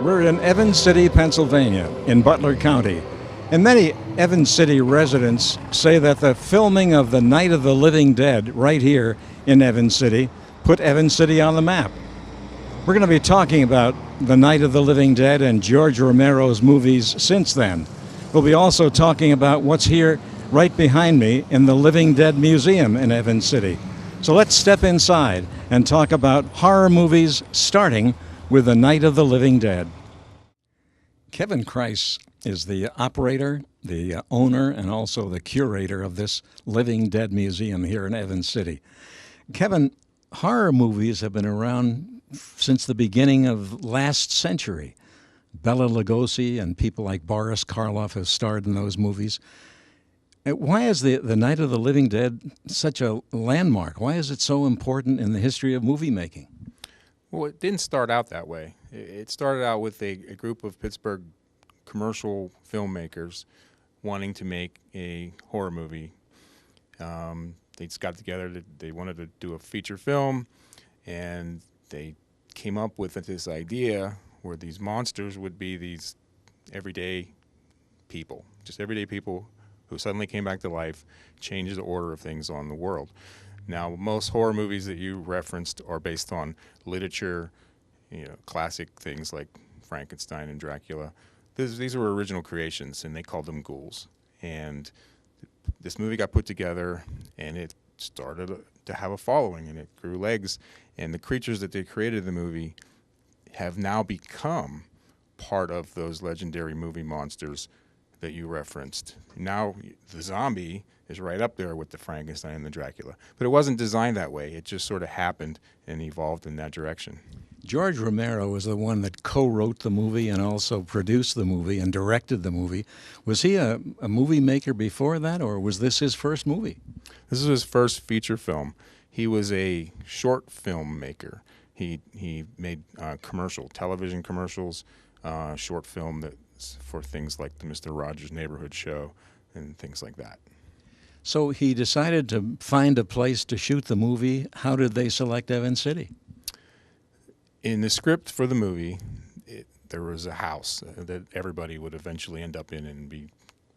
We're in Evans City, Pennsylvania, in Butler County. And many Evans City residents say that the filming of The Night of the Living Dead right here in Evans City put Evans City on the map. We're going to be talking about The Night of the Living Dead and George Romero's movies since then. We'll be also talking about what's here right behind me in the Living Dead Museum in Evans City. So let's step inside and talk about horror movies, starting with The Night of the Living Dead. Kevin Kreis is the operator, the owner, and also the curator of this Living Dead Museum here in Evans City. Kevin, horror movies have been around since the beginning of last century. Bela Lugosi and people like Boris Karloff have starred in those movies. Why is the Night of the Living Dead such a landmark? Why is it so important in the history of movie making? Well, it didn't start out that way. It started out with a group of Pittsburgh commercial filmmakers wanting to make a horror movie. They just got together. They wanted to do a feature film, and they came up with this idea where these monsters would be these everyday people, just everyday people who suddenly came back to life, changed the order of things on the world. Now, most horror movies that you referenced are based on literature, classic things like Frankenstein and Dracula. These were original creations, and they called them ghouls. And this movie got put together, and it started to have a following, and it grew legs. And the creatures that they created in the movie have now become part of those legendary movie monsters that you referenced. Now, the zombie is right up there with the Frankenstein and the Dracula. But it wasn't designed that way. It just sort of happened and evolved in that direction. George Romero was the one that co-wrote the movie and also produced the movie and directed the movie. Was he a movie maker before that, or was this his first movie? This is his first feature film. He was a short film maker. He made television commercials, short film that's for things like the Mr. Rogers Neighborhood Show and things like that. So he decided to find a place to shoot the movie. How did they select Evans City? In the script for the movie, there was a house that everybody would eventually end up in and be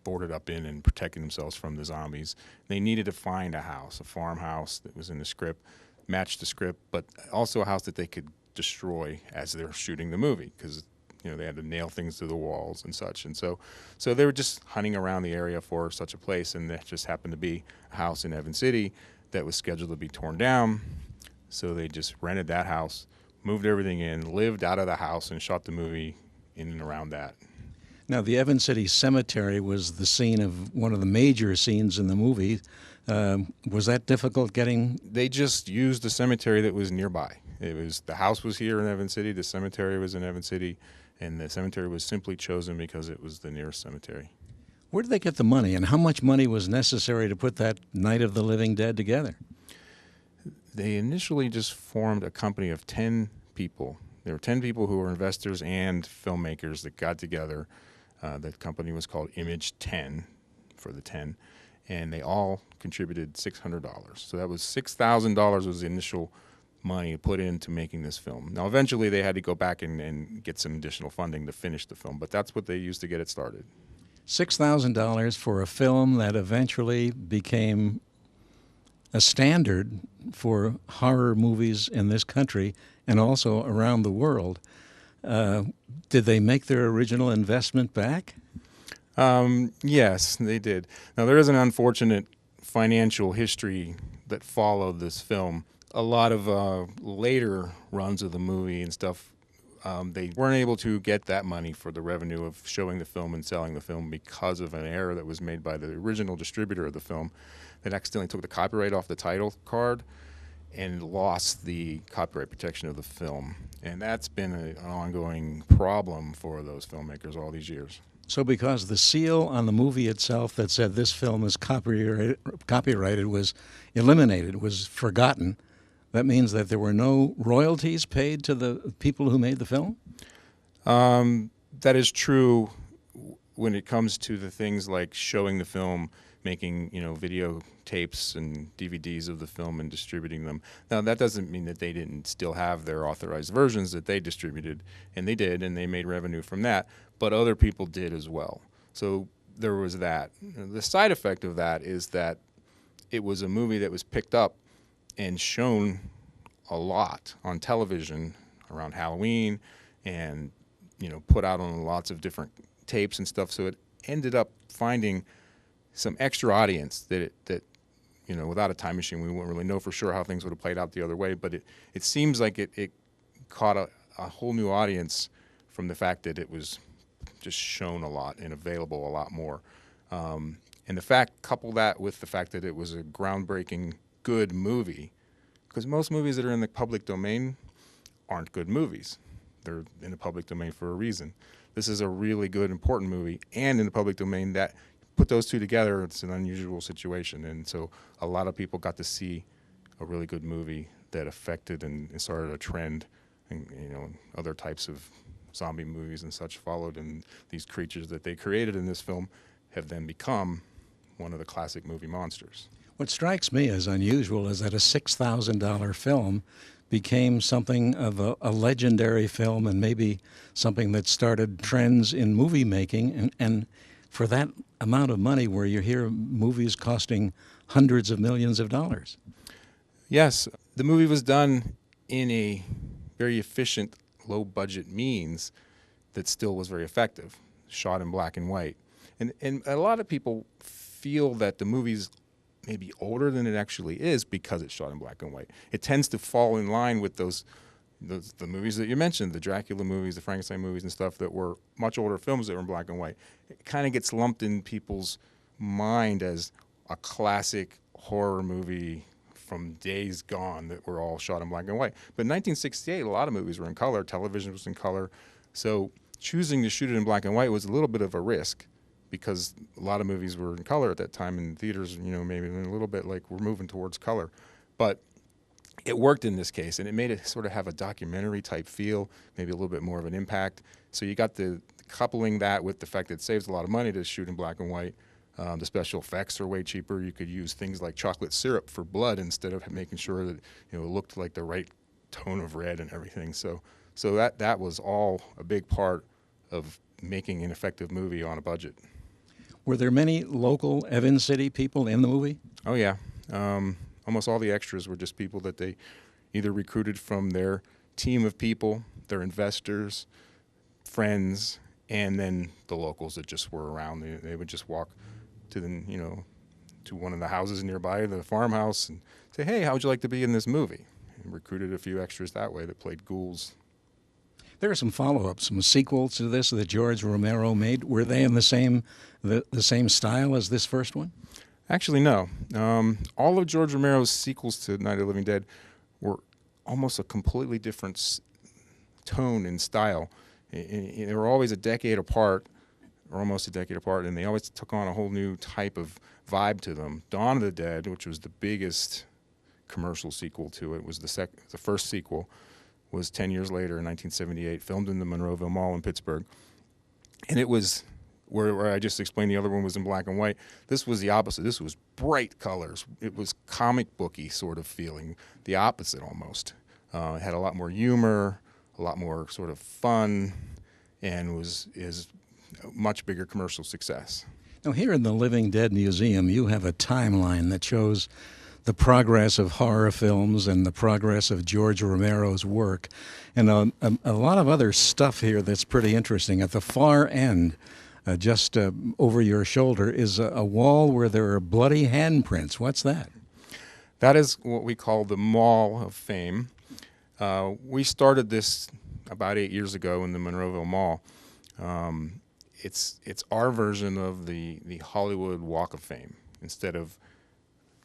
boarded up in and protecting themselves from the zombies. They needed to find a house, a farmhouse that was in the script, matched the script, but also a house that they could destroy as they're shooting the movie, because they had to nail things to the walls and such. And so they were just hunting around the area for such a place, and there just happened to be a house in Evans City that was scheduled to be torn down. So they just rented that house, moved everything in, lived out of the house, and shot the movie in and around that. Now, the Evans City Cemetery was the scene of one of the major scenes in the movie. Was that difficult getting? They just used the cemetery that was nearby. The house was here in Evans City, the cemetery was in Evans City, and the cemetery was simply chosen because it was the nearest cemetery. Where did they get the money, and how much money was necessary to put that Night of the Living Dead together? They initially just formed a company of 10 people. There were 10 people who were investors and filmmakers that got together. The company was called Image 10 for the 10, and they all contributed $600. So that was $6,000 was the initial money put into making this film. Now, eventually they had to go back and get some additional funding to finish the film, but that's what they used to get it started. $6,000 for a film that eventually became a standard for horror movies in this country and also around the world. Did they make their original investment back? Yes, they did. Now, there is an unfortunate financial history that followed this film. A lot of later runs of the movie and stuff, they weren't able to get that money for the revenue of showing the film and selling the film because of an error that was made by the original distributor of the film that accidentally took the copyright off the title card and lost the copyright protection of the film. And that's been an ongoing problem for those filmmakers all these years. So because the seal on the movie itself that said this film is copyrighted was eliminated, was forgotten, that means that there were no royalties paid to the people who made the film? That is true when it comes to the things like showing the film making videotapes and DVDs of the film and distributing them. Now that doesn't mean that they didn't still have their authorized versions that they distributed, and they did, and they made revenue from that. But other people did as well. So there was that. The side effect of that is that it was a movie that was picked up and shown a lot on television around Halloween, and put out on lots of different tapes and stuff. So it ended up finding some extra audience that without a time machine, we wouldn't really know for sure how things would have played out the other way. But it seems like it caught a whole new audience from the fact that it was just shown a lot and available a lot more. And the fact, couple that with the fact that it was a groundbreaking good movie, because most movies that are in the public domain aren't good movies. They're in the public domain for a reason. This is a really good, important movie, and in the public domain. That put those two together, it's an unusual situation. And so a lot of people got to see a really good movie that affected and started a trend, and other types of zombie movies and such followed, and these creatures that they created in this film have then become one of the classic movie monsters. What strikes me as unusual is that a $6,000 film became something of a legendary film, and maybe something that started trends in movie making. And for that amount of money, where you hear movies costing hundreds of millions of dollars. Yes, the movie was done in a very efficient, low-budget means that still was very effective, shot in black and white. And a lot of people feel that the movie's maybe older than it actually is because it's shot in black and white. It tends to fall in line with the movies that you mentioned, the Dracula movies, the Frankenstein movies and stuff that were much older films that were in black and white. It kind of gets lumped in people's mind as a classic horror movie from days gone that were all shot in black and white. But in 1968, a lot of movies were in color. Television was in color. So choosing to shoot it in black and white was a little bit of a risk, because a lot of movies were in color at that time, and theaters, maybe a little bit like we're moving towards color. But it worked in this case, and it made it sort of have a documentary type feel, maybe a little bit more of an impact. So you got the coupling that with the fact that it saves a lot of money to shoot in black and white. The special effects are way cheaper. You could use things like chocolate syrup for blood instead of making sure that it looked like the right tone of red and everything. So that was all a big part of making an effective movie on a budget. Were there many local Evans City people in the movie? Oh, yeah. Almost all the extras were just people that they either recruited from their team of people, their investors, friends, and then the locals that just were around. They would just walk to to one of the houses nearby, the farmhouse, and say, "Hey, how would you like to be in this movie?" And recruited a few extras that way that played ghouls. There are some follow-ups, some sequels to this that George Romero made. Were they in the same style as this first one? Actually, no. All of George Romero's sequels to Night of the Living Dead were almost a completely different tone and style. They were always a decade apart, or almost a decade apart, and they always took on a whole new type of vibe to them. Dawn of the Dead, which was the biggest commercial sequel to it, was the first sequel, was 10 years later in 1978, filmed in the Monroeville Mall in Pittsburgh. And it was where I just explained the other one was in black and white. This was the opposite. This was bright colors. It was comic booky sort of feeling, the opposite almost. It had a lot more humor, a lot more sort of fun, and is a much bigger commercial success. Now, here in the Living Dead Museum, you have a timeline that shows the progress of horror films and the progress of George Romero's work, and a lot of other stuff here that's pretty interesting. At the far end, just over your shoulder, is a wall where there are bloody handprints. What's that? That is what we call the Mall of Fame. We started this about 8 years ago in the Monroeville Mall. It's our version of the Hollywood Walk of Fame. Instead of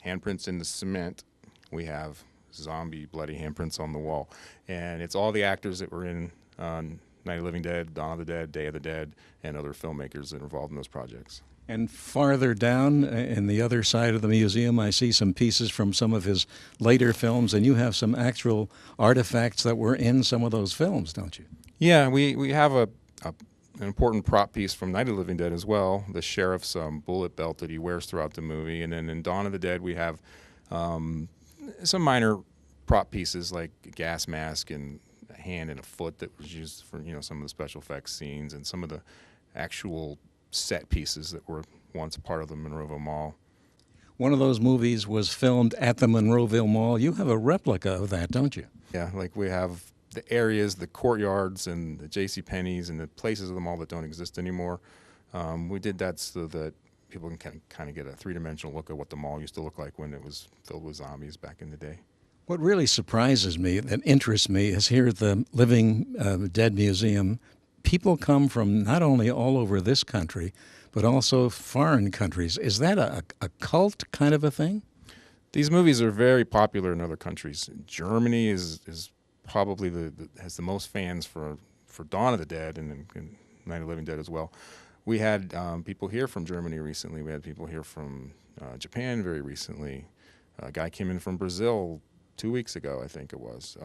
handprints in the cement, we have zombie bloody handprints on the wall. And it's all the actors that were in Night of the Living Dead, Dawn of the Dead, Day of the Dead, and other filmmakers that are involved in those projects. And farther down in the other side of the museum, I see some pieces from some of his later films, and you have some actual artifacts that were in some of those films, don't you? Yeah, we have a an important prop piece from Night of the Living Dead as well, the sheriff's bullet belt that he wears throughout the movie. And then in Dawn of the Dead, we have some minor prop pieces like a gas mask and a hand and a foot that was used for some of the special effects scenes and some of the actual set pieces that were once a part of the Monroeville Mall. One of those movies was filmed at the Monroeville Mall. You have a replica of that, don't you? Yeah, like we have the areas, the courtyards, and the J.C. Penney's and the places of the mall that don't exist anymore. We did that so that people can kind of get a three-dimensional look at what the mall used to look like when it was filled with zombies back in the day. What really surprises me, that interests me, is here at the Living Dead Museum, people come from not only all over this country, but also foreign countries. Is that a cult kind of a thing? These movies are very popular in other countries. Germany is probably has the most fans for Dawn of the Dead and Night of the Living Dead as well. We had people here from Germany recently. We had people here from Japan very recently. A guy came in from Brazil 2 weeks ago, I think it was.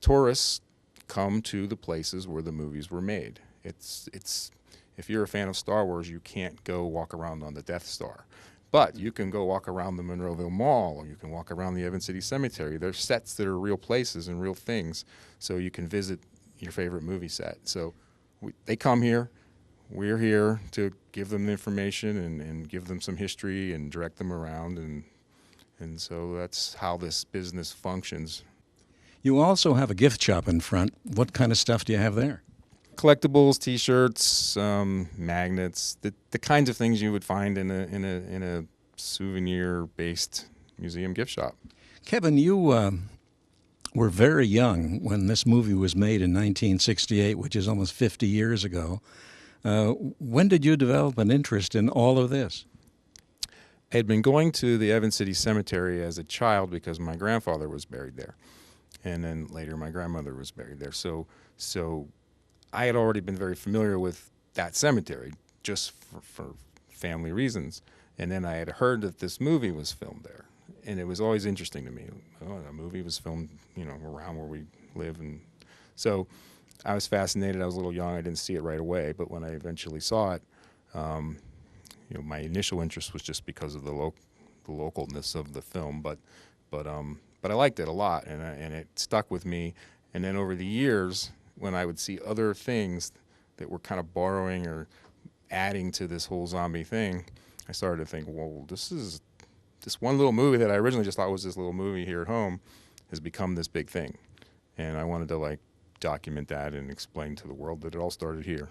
Tourists come to the places where the movies were made. It's if you're a fan of Star Wars, you can't go walk around on the Death Star. But you can go walk around the Monroeville Mall, or you can walk around the Evans City Cemetery. There's sets that are real places and real things, so you can visit your favorite movie set. So they come here. We're here to give them the information and give them some history and direct them around, and so that's how this business functions. You also have a gift shop in front. What kind of stuff do you have there? Collectibles, T-shirts, magnets, the kinds of things you would find in a souvenir-based museum gift shop. Kevin, you were very young when this movie was made in 1968, which is almost 50 years ago. When did you develop an interest in all of this? I had been going to the Evans City Cemetery as a child because my grandfather was buried there, and then later my grandmother was buried there. So I had already been very familiar with that cemetery just for family reasons. And then I had heard that this movie was filmed there. And it was always interesting to me. Oh, a movie was filmed, around where we live. And so I was fascinated. I was a little young. I didn't see it right away. But when I eventually saw it, my initial interest was just because of the localness of the film. But I liked it a lot, and it stuck with me. And then over the years, when I would see other things that were kind of borrowing or adding to this whole zombie thing, I started to think, well, this one little movie that I originally just thought was this little movie here at home has become this big thing. And I wanted to document that and explain to the world that it all started here.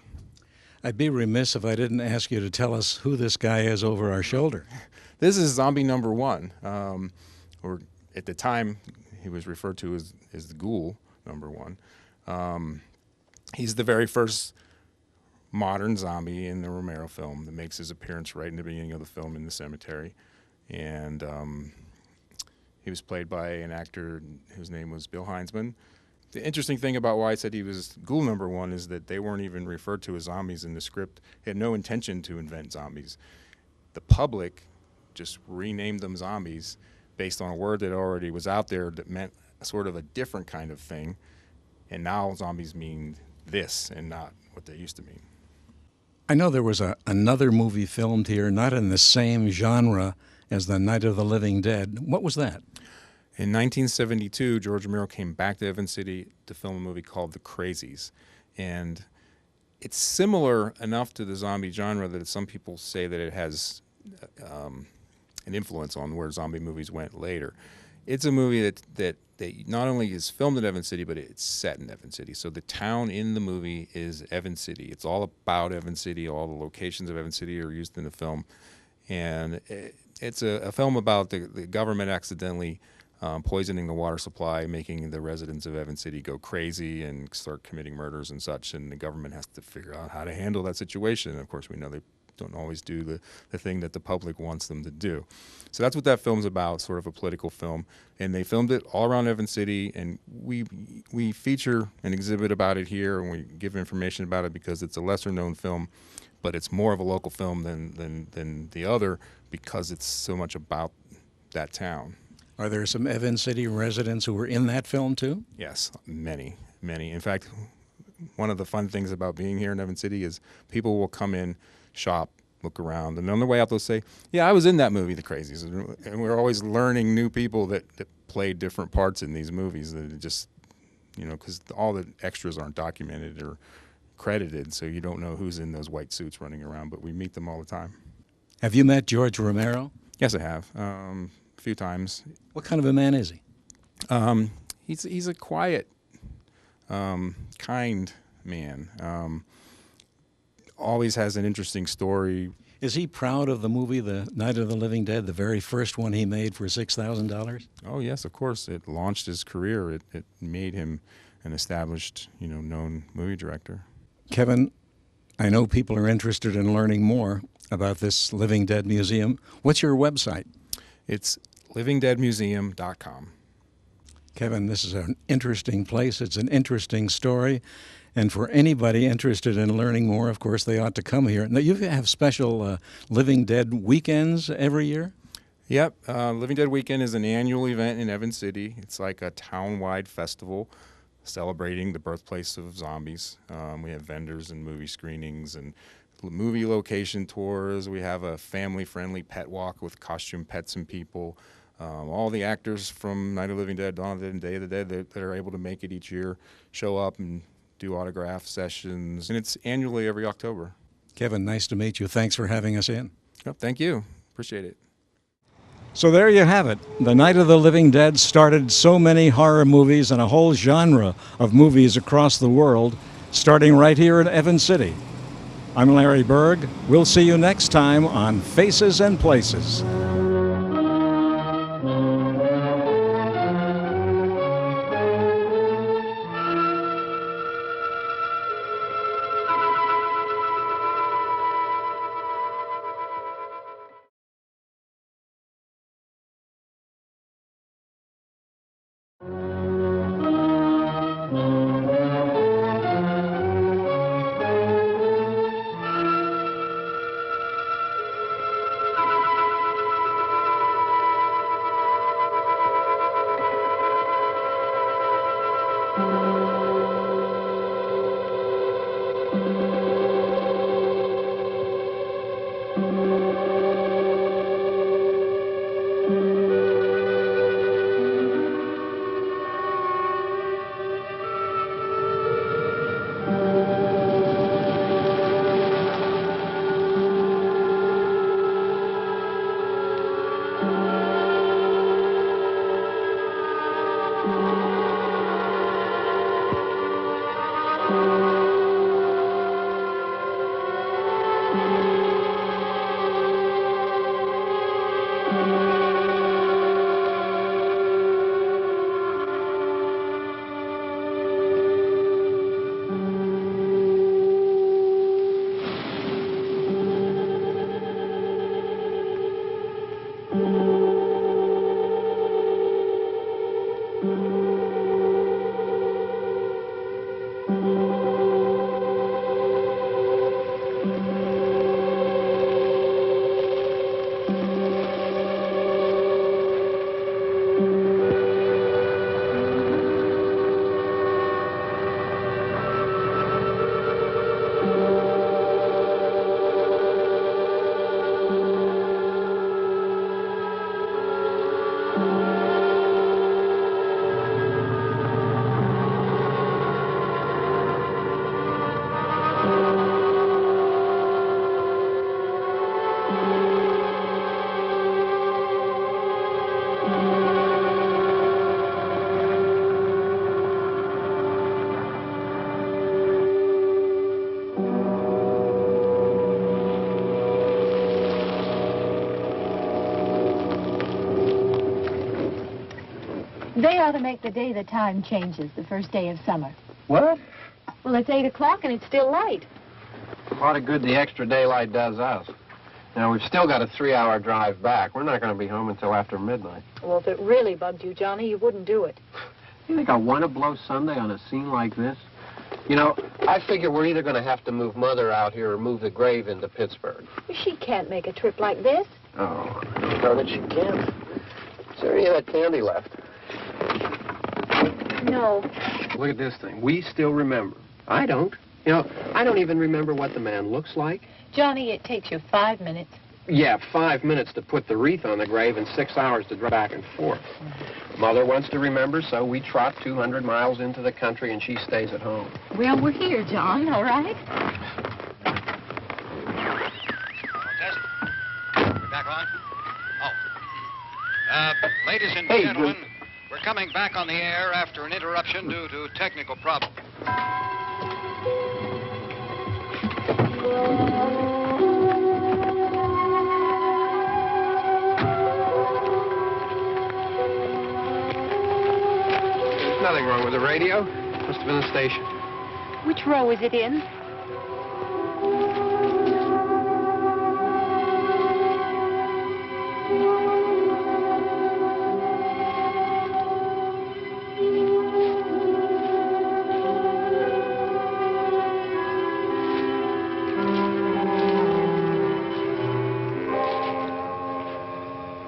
I'd be remiss if I didn't ask you to tell us who this guy is over our shoulder. This is zombie number one, or at the time he was referred to as the ghoul number one. He's the very first modern zombie in the Romero film that makes his appearance right in the beginning of the film in the cemetery. And he was played by an actor whose name was Bill Heinzman. The interesting thing about why I said he was ghoul number one is that they weren't even referred to as zombies in the script. He had no intention to invent zombies. The public just renamed them zombies based on a word that already was out there that meant sort of a different kind of thing. And now zombies mean this and not what they used to mean. I know there was another movie filmed here, not in the same genre as the Night of the Living Dead. What was that? In 1972, George Romero came back to Evans City to film a movie called The Crazies. And it's similar enough to the zombie genre that some people say that it has an influence on where zombie movies went later. It's a movie that not only is filmed in Evans City, but it's set in Evans City. So the town in the movie is Evans City. It's all about Evans City. All the locations of Evans City are used in the film. And it's a film about the government accidentally poisoning the water supply, making the residents of Evans City go crazy and start committing murders and such. And the government has to figure out how to handle that situation. And of course, we know they don't always do the thing that the public wants them to do. So that's what that film's about, sort of a political film. And they filmed it all around Evans City, and we feature an exhibit about it here, and we give information about it because it's a lesser-known film, but it's more of a local film than the other because it's so much about that town. Are there some Evans City residents who were in that film, too? Yes, many. In fact, one of the fun things about being here in Evans City is people will come in, shop, look around, and on their way out they'll say, "Yeah, I was in that movie, The Crazies," and we're always learning new people that play different parts in these movies. That it just, because all the extras aren't documented or credited, so you don't know who's in those white suits running around, but we meet them all the time. Have you met George Romero? Yes, I have. A few times. What kind of a man is he? He's a quiet, kind man. Always has an interesting story. Is he proud of the movie The Night of the Living Dead, the very first one he made for $6,000? Oh, yes, of course. It launched his career. It made him an established, known movie director. Kevin, I know people are interested in learning more about this Living Dead Museum. What's your website? It's livingdeadmuseum.com. Kevin, this is an interesting place. It's an interesting story. And for anybody interested in learning more, of course, they ought to come here. Now, you have special Living Dead weekends every year? Yep. Living Dead Weekend is an annual event in Evans City. It's like a town-wide festival celebrating the birthplace of zombies. We have vendors and movie screenings and movie location tours. We have a family-friendly pet walk with costume pets and people. All the actors from Night of the Living Dead, Dawn of the Dead, and Day of the Dead that are able to make it each year show up and do autograph sessions. And it's annually every October. Kevin, nice to meet you. Thanks for having us in. Yep, thank you. Appreciate it. So there you have it. The Night of the Living Dead started so many horror movies and a whole genre of movies across the world, starting right here in Evans City. I'm Larry Berg. We'll see you next time on Faces and Places. They ought to make the day the time changes, the first day of summer. What? Well, it's 8 o'clock and it's still light. A lot of good the extra daylight does us. Now, we've still got a 3-hour drive back. We're not going to be home until after midnight. Well, if it really bugged you, Johnny, you wouldn't do it. You think I want to blow Sunday on a scene like this? You know, I figure we're either going to have to move Mother out here or move the grave into Pittsburgh. She can't make a trip like this. Oh, I know that she can't. Is there any of that candy left? No. Look at this thing. We still remember. I don't. You know, I don't even remember what the man looks like. Johnny, it takes you 5 minutes. Yeah, 5 minutes to put the wreath on the grave and 6 hours to drive back and forth. Mother wants to remember, so we trot 200 miles into the country and she stays at home. Well, we're here, John, all right? Test. We're back on? Oh. Ladies and Hey, gentlemen, we're coming back on the air after an interruption due to technical problems. There's nothing wrong with the radio. Must have been the station. Which row is it in?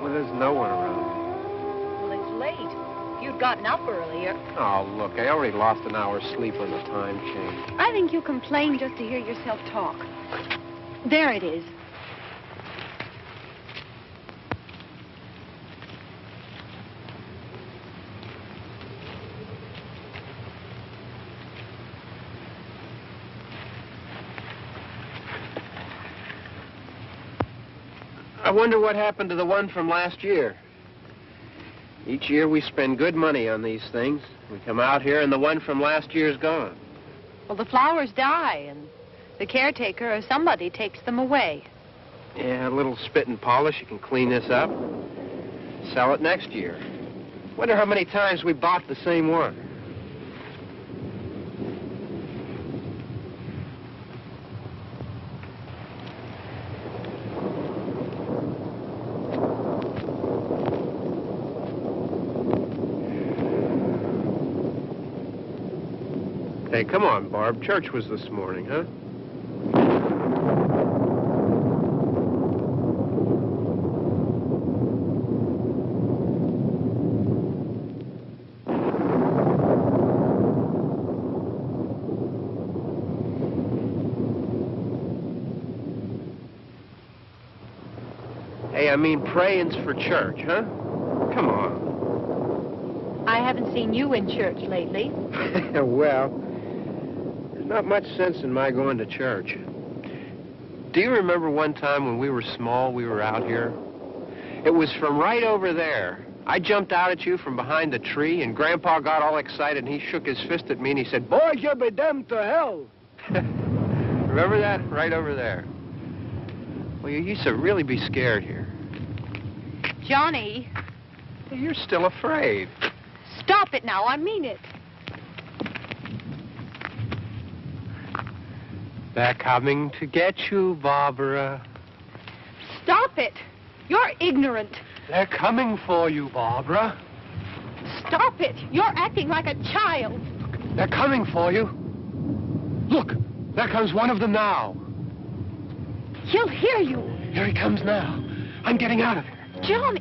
Well, there's no one around. Well, it's late. If you'd gotten up earlier. Oh, look, I already lost an hour's sleep on the time change. I think you complain just to hear yourself talk. There it is. I wonder what happened to the one from last year. Each year we spend good money on these things. We come out here and the one from last year's gone. Well, the flowers die, and the caretaker or somebody takes them away. Yeah, a little spit and polish. You can clean this up. Sell it next year. Wonder how many times we bought the same one. Hey, come on, Barb. Church was this morning, huh? Hey, I mean praying's for church, huh? Come on. I haven't seen you in church lately. Well, there's not much sense in my going to church. Do you remember one time when we were small, we were out here? It was from right over there. I jumped out at you from behind the tree, and Grandpa got all excited, and he shook his fist at me, and he said, "Boys, you'll be damned to hell." Remember that? Right over there. Well, you used to really be scared here. Johnny, You're still afraid. stop it now. I mean it. They're coming to get you, Barbara. Stop it. You're ignorant. They're coming for you, Barbara. Stop it. You're acting like a child. They're coming for you. Look, there comes one of them now. He'll hear you. Here he comes now. I'm getting out of here. Johnny.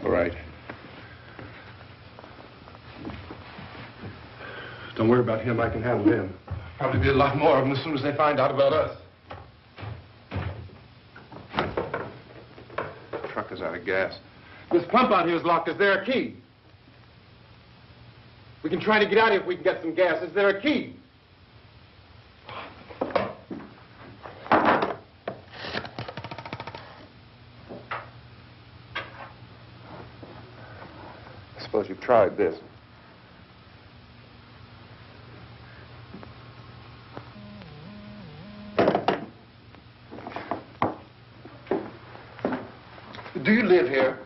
All right. Don't worry about him. I can handle him. Probably be a lot more of them as soon as they find out about us. The truck is out of gas. This pump out here is locked. Is there a key? We can try to get out of here if we can get some gas. Is there a key? I suppose you've tried this. Do you live here?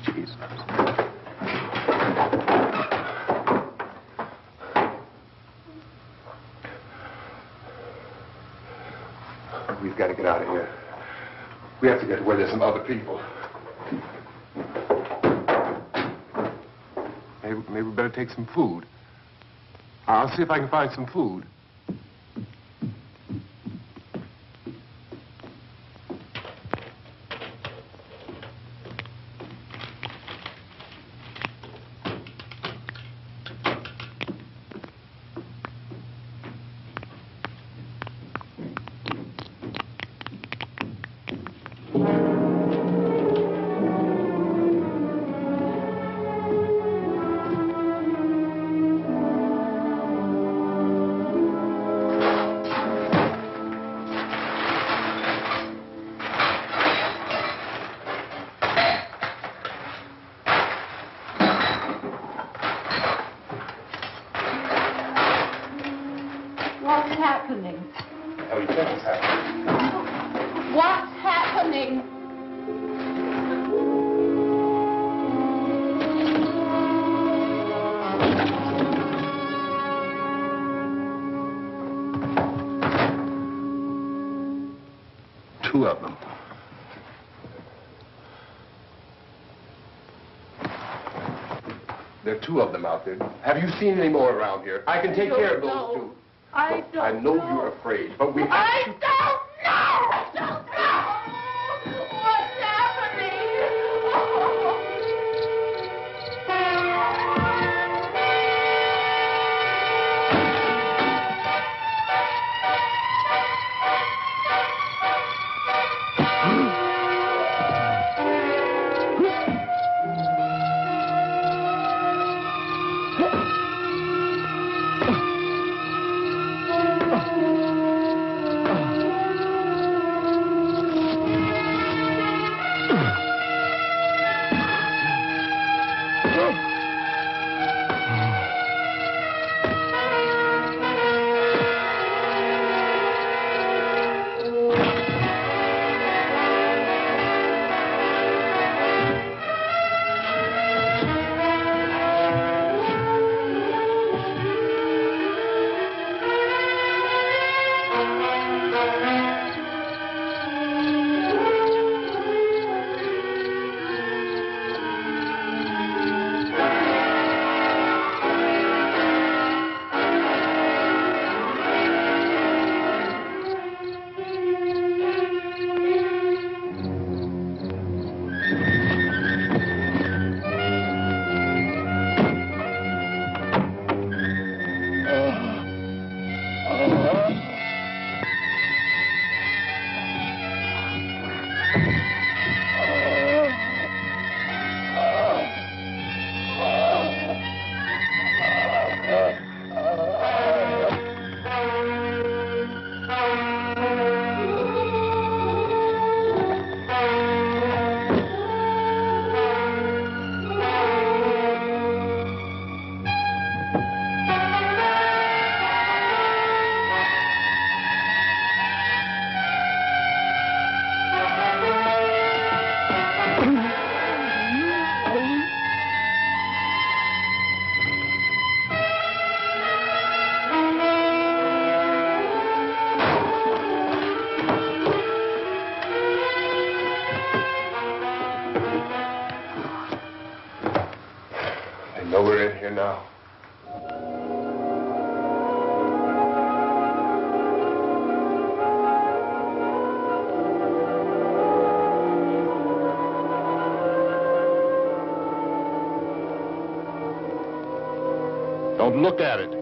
Jesus. We've got to get out of here. We have to get to where there's some other people. Maybe we better take some food. I'll see if I can find some food. What's happening? How do you think it's happening? What's happening? Two of them. There are two of them out there. Have you seen any more around here? I can take care of those two. I don't I know you're afraid, but we have I to... don't know! I don't know! What's happening? know we're in here now. Don't look at it.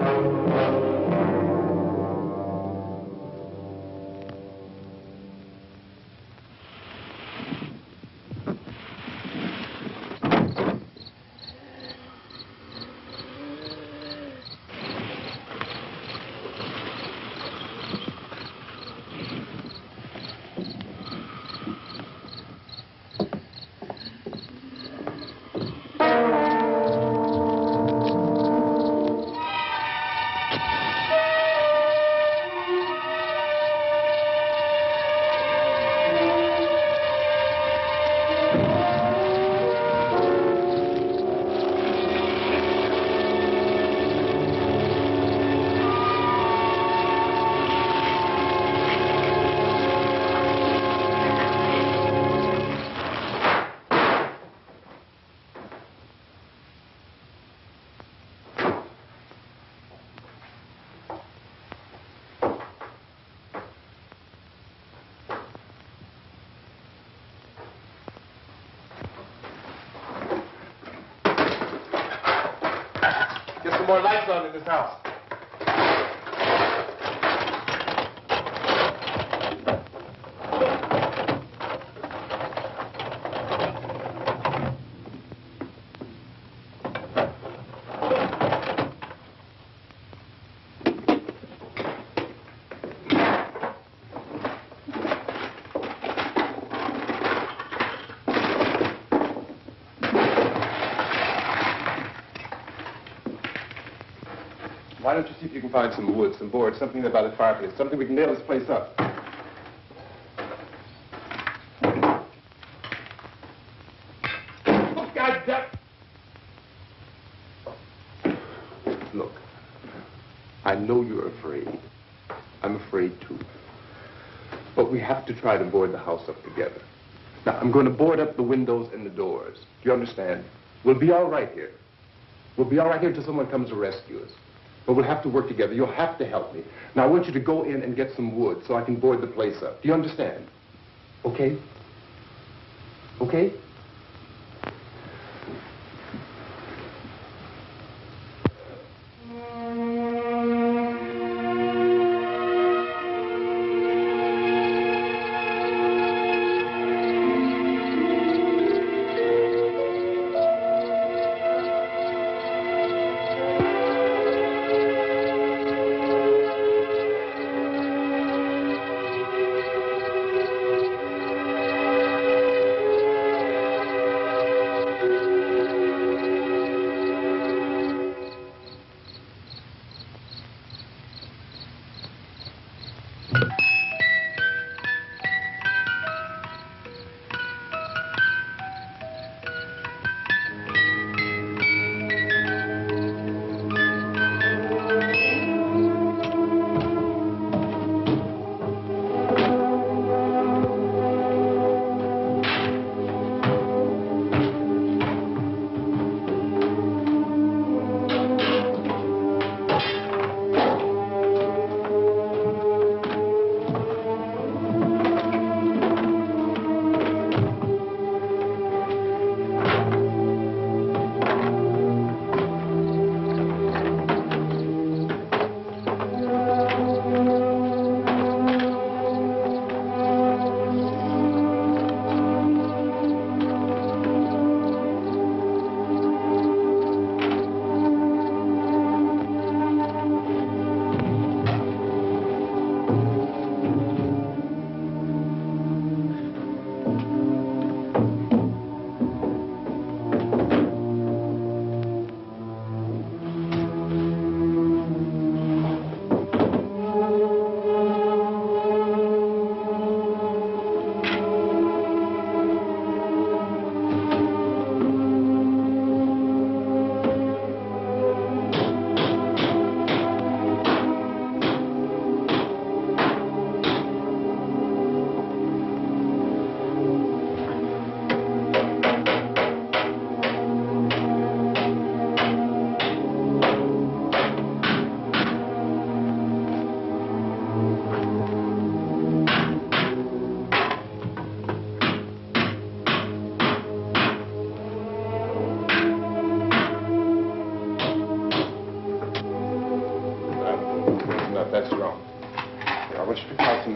Get some more lights on in this house. Why don't you see if you can find some wood, some board, something there by the fireplace, something we can nail this place up. Oh, God damn! Look, I know you're afraid. I'm afraid too. But we have to try to board the house up together. Now, I'm going to board up the windows and the doors. Do you understand? We'll be all right here. We'll be all right here until someone comes to rescue us. But we'll have to work together. You'll have to help me. Now, I want you to go in and get some wood so I can board the place up. Do you understand? Okay? Okay?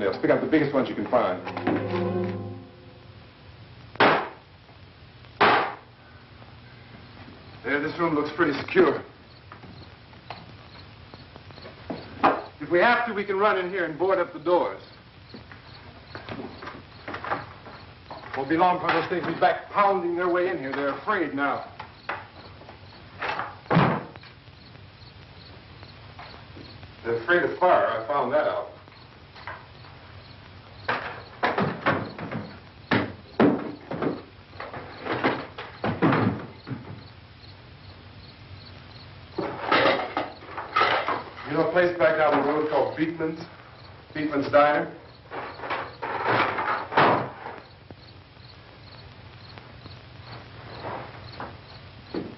guardrails. Pick out the biggest ones you can find. There, this room looks pretty secure. If we have to, we can run in here and board up the doors. Won't be long before those things will be back pounding their way in here. They're afraid now. They're afraid of fire. I found that out. You know a place back down the road called Beekman's? Beekman's Diner?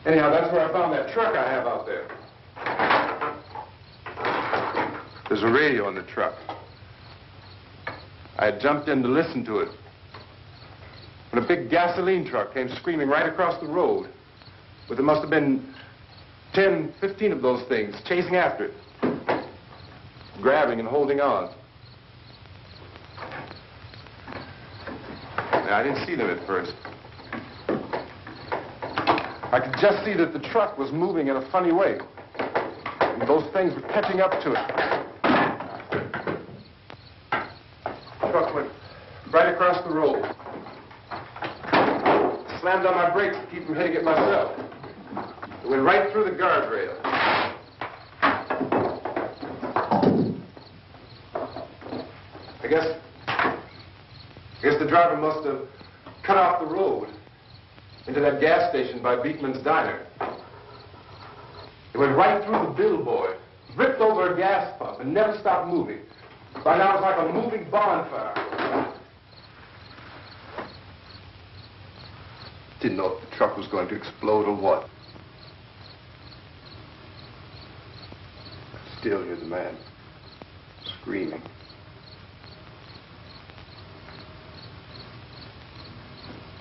Anyhow, that's where I found that truck I have out there. There's a radio in the truck. I had jumped in to listen to it when a big gasoline truck came screaming right across the road. But there must have been 10, 15 of those things chasing after it, grabbing and holding on. Now, I didn't see them at first. I could just see that the truck was moving in a funny way. And those things were catching up to it. The truck went right across the road. Slammed on my brakes to keep from hitting it myself. It went right through the guardrail. I guess the driver must have cut off the road into that gas station by Beekman's Diner. It went right through the billboard, ripped over a gas pump, and never stopped moving. By now, it's like a moving bonfire. Didn't know if the truck was going to explode or what. I still hear the man screaming.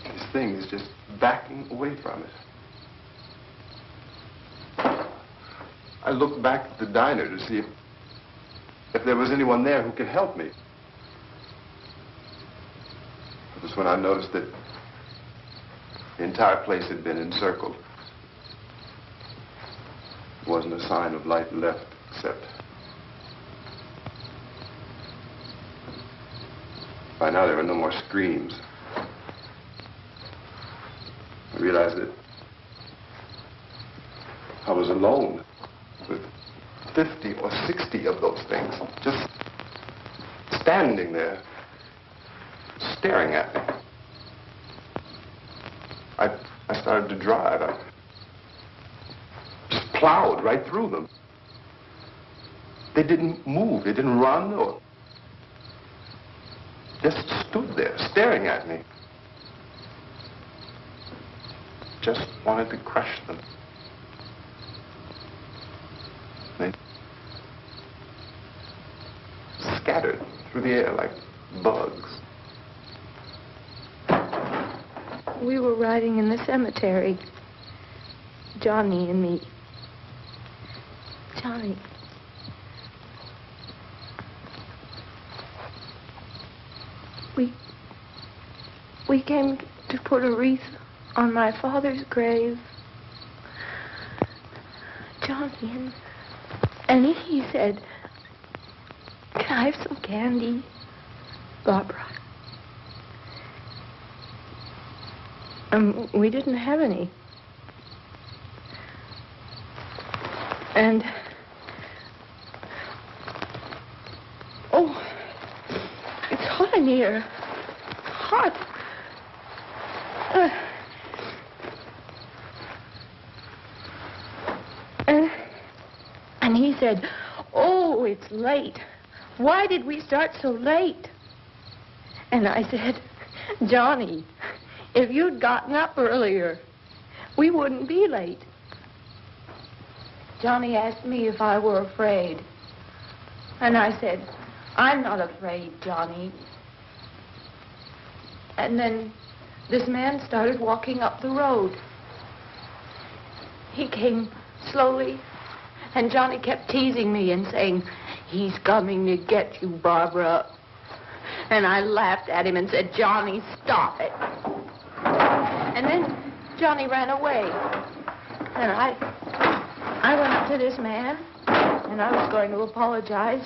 This thing is just backing away from it. I looked back at the diner to see if there was anyone there who could help me. It was when I noticed that the entire place had been encircled. There wasn't a sign of light left except by now there were no more screams. I realized that I was alone with 50 or 60 of those things, just standing there, staring at me. I started to drive. I just plowed right through them. They didn't move. They didn't run or just stood there, staring at me. Just wanted to crush them. They scattered through the air like bugs. We were riding in the cemetery, Johnny and me. Johnny. We came to put a wreath on my father's grave. Johnny, and he said, "Can I have some candy, Barbara?" We didn't have any. And, oh, it's hot in here. Hot. And he said, "Oh, it's late. Why did we start so late?" And I said, "Johnny, if you'd gotten up earlier, we wouldn't be late." Johnny asked me if I were afraid. And I said, "I'm not afraid, Johnny." And then this man started walking up the road. He came slowly, and Johnny kept teasing me and saying, "He's coming to get you, Barbara." And I laughed at him and said, Johnny, stop it. And then Johnny ran away. And I went up to this man, and I was going to apologize.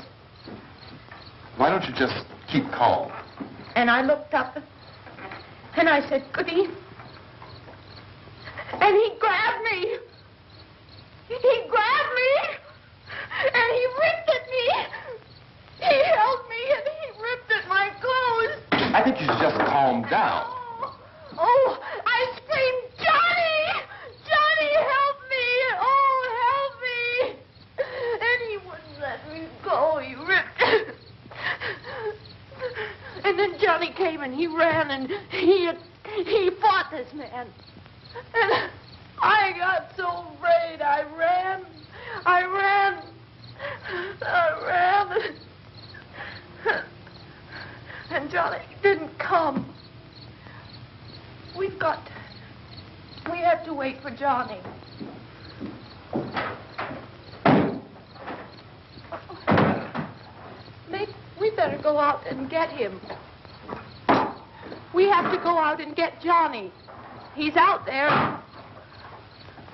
Why don't you just keep calm? And I looked up, and I said, Goody. And he grabbed me. He grabbed me, and he ripped at me. He held me, and he ripped at my clothes. I think you should just calm down. Oh, I screamed, Johnny! Johnny, help me! Oh, help me! And he wouldn't let me go. He ripped. And then Johnny came and he ran and he fought this man. And I got so afraid. I ran. And Johnny didn't come. We have to wait for Johnny. We better go out and get him. We have to go out and get Johnny. He's out there.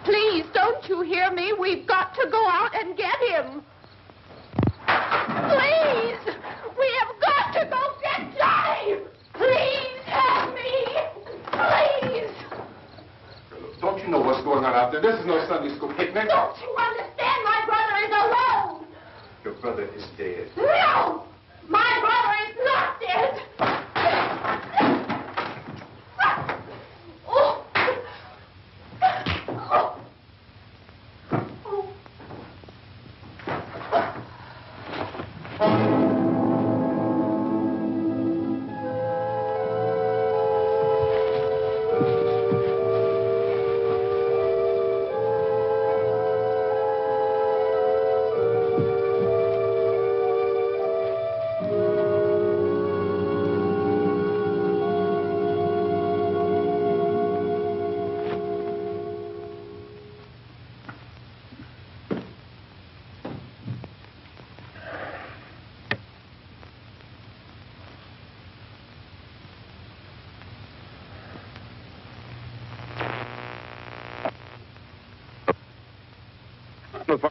Please, don't you hear me? We've got to go out and get him. Please! We have got to go get Johnny! Please help me! Please! Don't you know what's going on out there? This is no Sunday school picnic. Don't you understand? My brother is alone! Your brother is dead. No! My brother is not dead! Oh. Oh.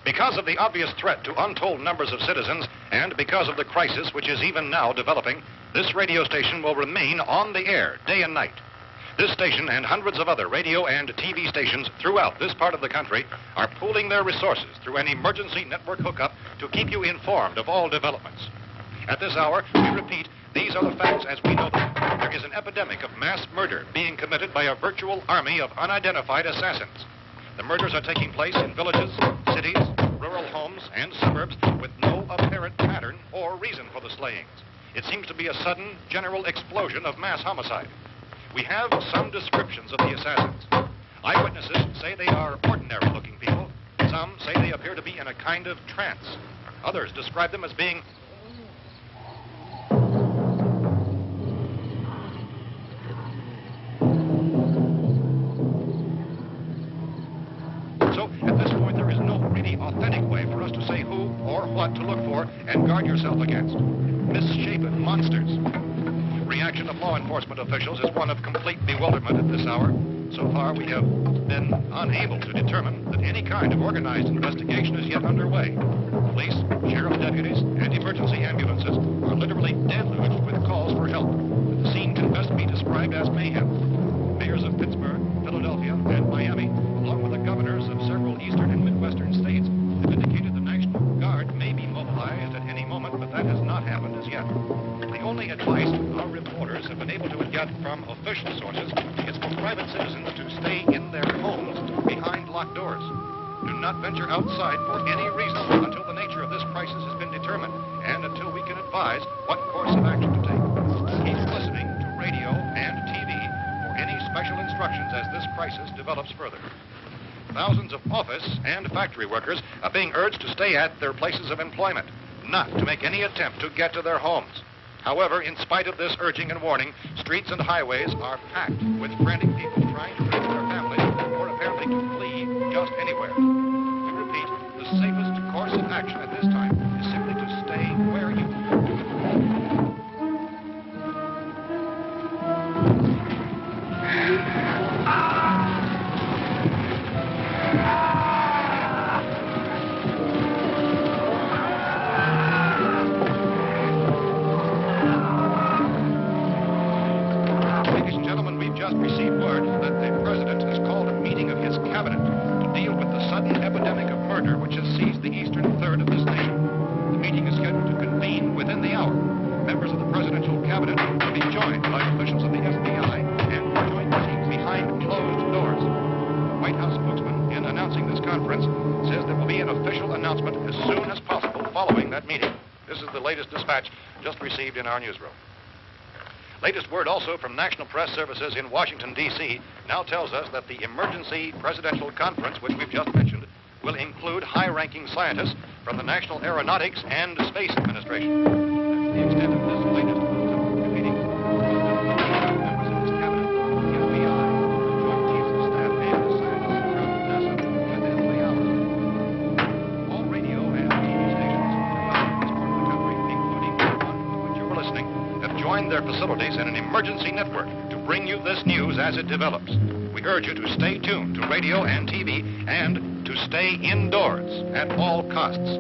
Because of the obvious threat to untold numbers of citizens, and because of the crisis which is even now developing, this radio station will remain on the air day and night. This station and hundreds of other radio and TV stations throughout this part of the country are pooling their resources through an emergency network hookup to keep you informed of all developments. At this hour, we repeat, these are the facts as we know them. There is an epidemic of mass murder being committed by a virtual army of unidentified assassins. The murders are taking place in villages, cities, rural homes, and suburbs with no apparent pattern or reason for the slayings. It seems to be a sudden, general explosion of mass homicide. We have some descriptions of the assassins. Eyewitnesses say they are ordinary-looking people. Some say they appear to be in a kind of trance. Others describe them as being authentic way for us to say who or what to look for and guard yourself against. Misshapen monsters. Reaction of law enforcement officials is one of complete bewilderment at this hour. So far, we have been unable to determine that any kind of organized investigation is yet underway. Police, sheriff's deputies, and emergency ambulances are literally deluged with calls for help. The scene can best be described as mayhem. Mayors of Pittsburgh, Philadelphia, and Miami, along with the governors of several eastern and midwestern states, have indicated the National Guard may be mobilized at any moment, but that has not happened as yet. The only advice our reporters have been able to get from official sources is for private citizens to stay in their homes behind locked doors. Do not venture outside for any reason until the nature of this crisis has been determined and until we can advise what course of action to take. Keep listening to radio and TV for any special instructions as this crisis develops further. Thousands of office and factory workers are being urged to stay at their places of employment, not to make any attempt to get to their homes. However, in spite of this urging and warning, streets and highways are packed with frantic people trying to reach their families or apparently to flee just anywhere. We repeat, the safest course of action at this time is simply to stay where you are. murder which has seized the eastern third of this nation. The meeting is scheduled to convene within the hour. Members of the presidential cabinet will be joined by officials of the FBI and joint meetings behind closed doors. The White House spokesman, in announcing this conference, says there will be an official announcement as soon as possible following that meeting. This is the latest dispatch just received in our newsroom. Latest word also from National Press Services in Washington, D.C. now tells us that the emergency presidential conference, which we've just mentioned, will include high-ranking scientists from the National Aeronautics and Space Administration. That's the extent of this latest meeting. Members of his cabinet, the FBI, the Joint Chiefs of Staff, and the scientists from NASA within the hour. All radio and TV stations throughout this part of the country, including the one to which you're listening, have joined their facilities in an emergency network to bring you this news as it develops. We urge you to stay tuned to radio and TV and to stay indoors at all costs.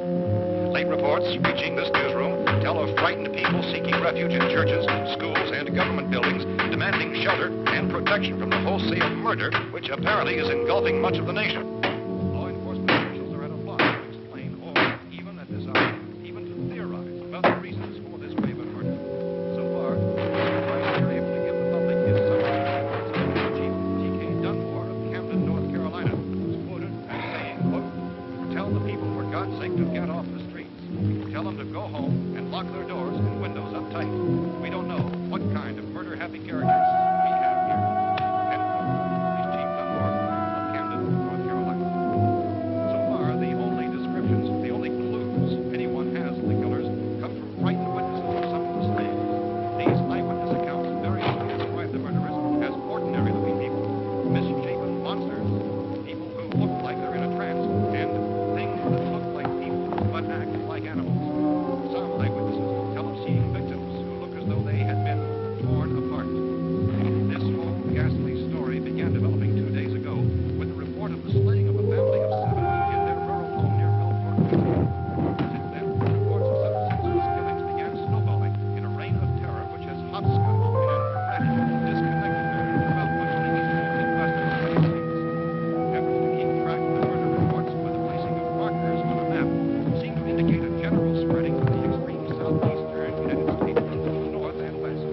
Late reports reaching this newsroom tell of frightened people seeking refuge in churches, schools, and government buildings, demanding shelter and protection from the wholesale murder which apparently is engulfing much of the nation. Law enforcement officials are at a loss to explain or, even at this hour, even to theorize about the reasons for this wave of murder. So far, the advice we're able to give the public is summary. Chief T.K. Dunmore of Camden, North Carolina, was quoted as saying, quote, "Tell the people, for God's sake, to get off the streets. Tell them to go home and lock their doors and windows up tight. We don't know what kind of murder-happy characters we have here." End quote. He's Chief Dunmore of Camden, North Carolina. So far, the only descriptions, the only clues anyone has of the killers come from frightened witnesses of some of the slaves. These eyewitness accounts variously describe the murderers as ordinary-looking people, misshapen monsters, people who look like they're in a trance, and things that look like people but act like animals. Some eyewitnesses tell of seeing victims who look as though they had been torn apart. This whole ghastly story began developing 2 days ago with the report of the slaying of a family of 7 in their rural home near Gulfport, Virginia. Since then, reports of such senseless killings began snowballing in a reign of terror which has hopscotched in an erratic, disconnected manner throughout much of the eastern and western United States. Efforts to keep track of the murder reports with the placing of markers on a map seem to indicate a general spreading of the extreme southeastern United States into the north and west.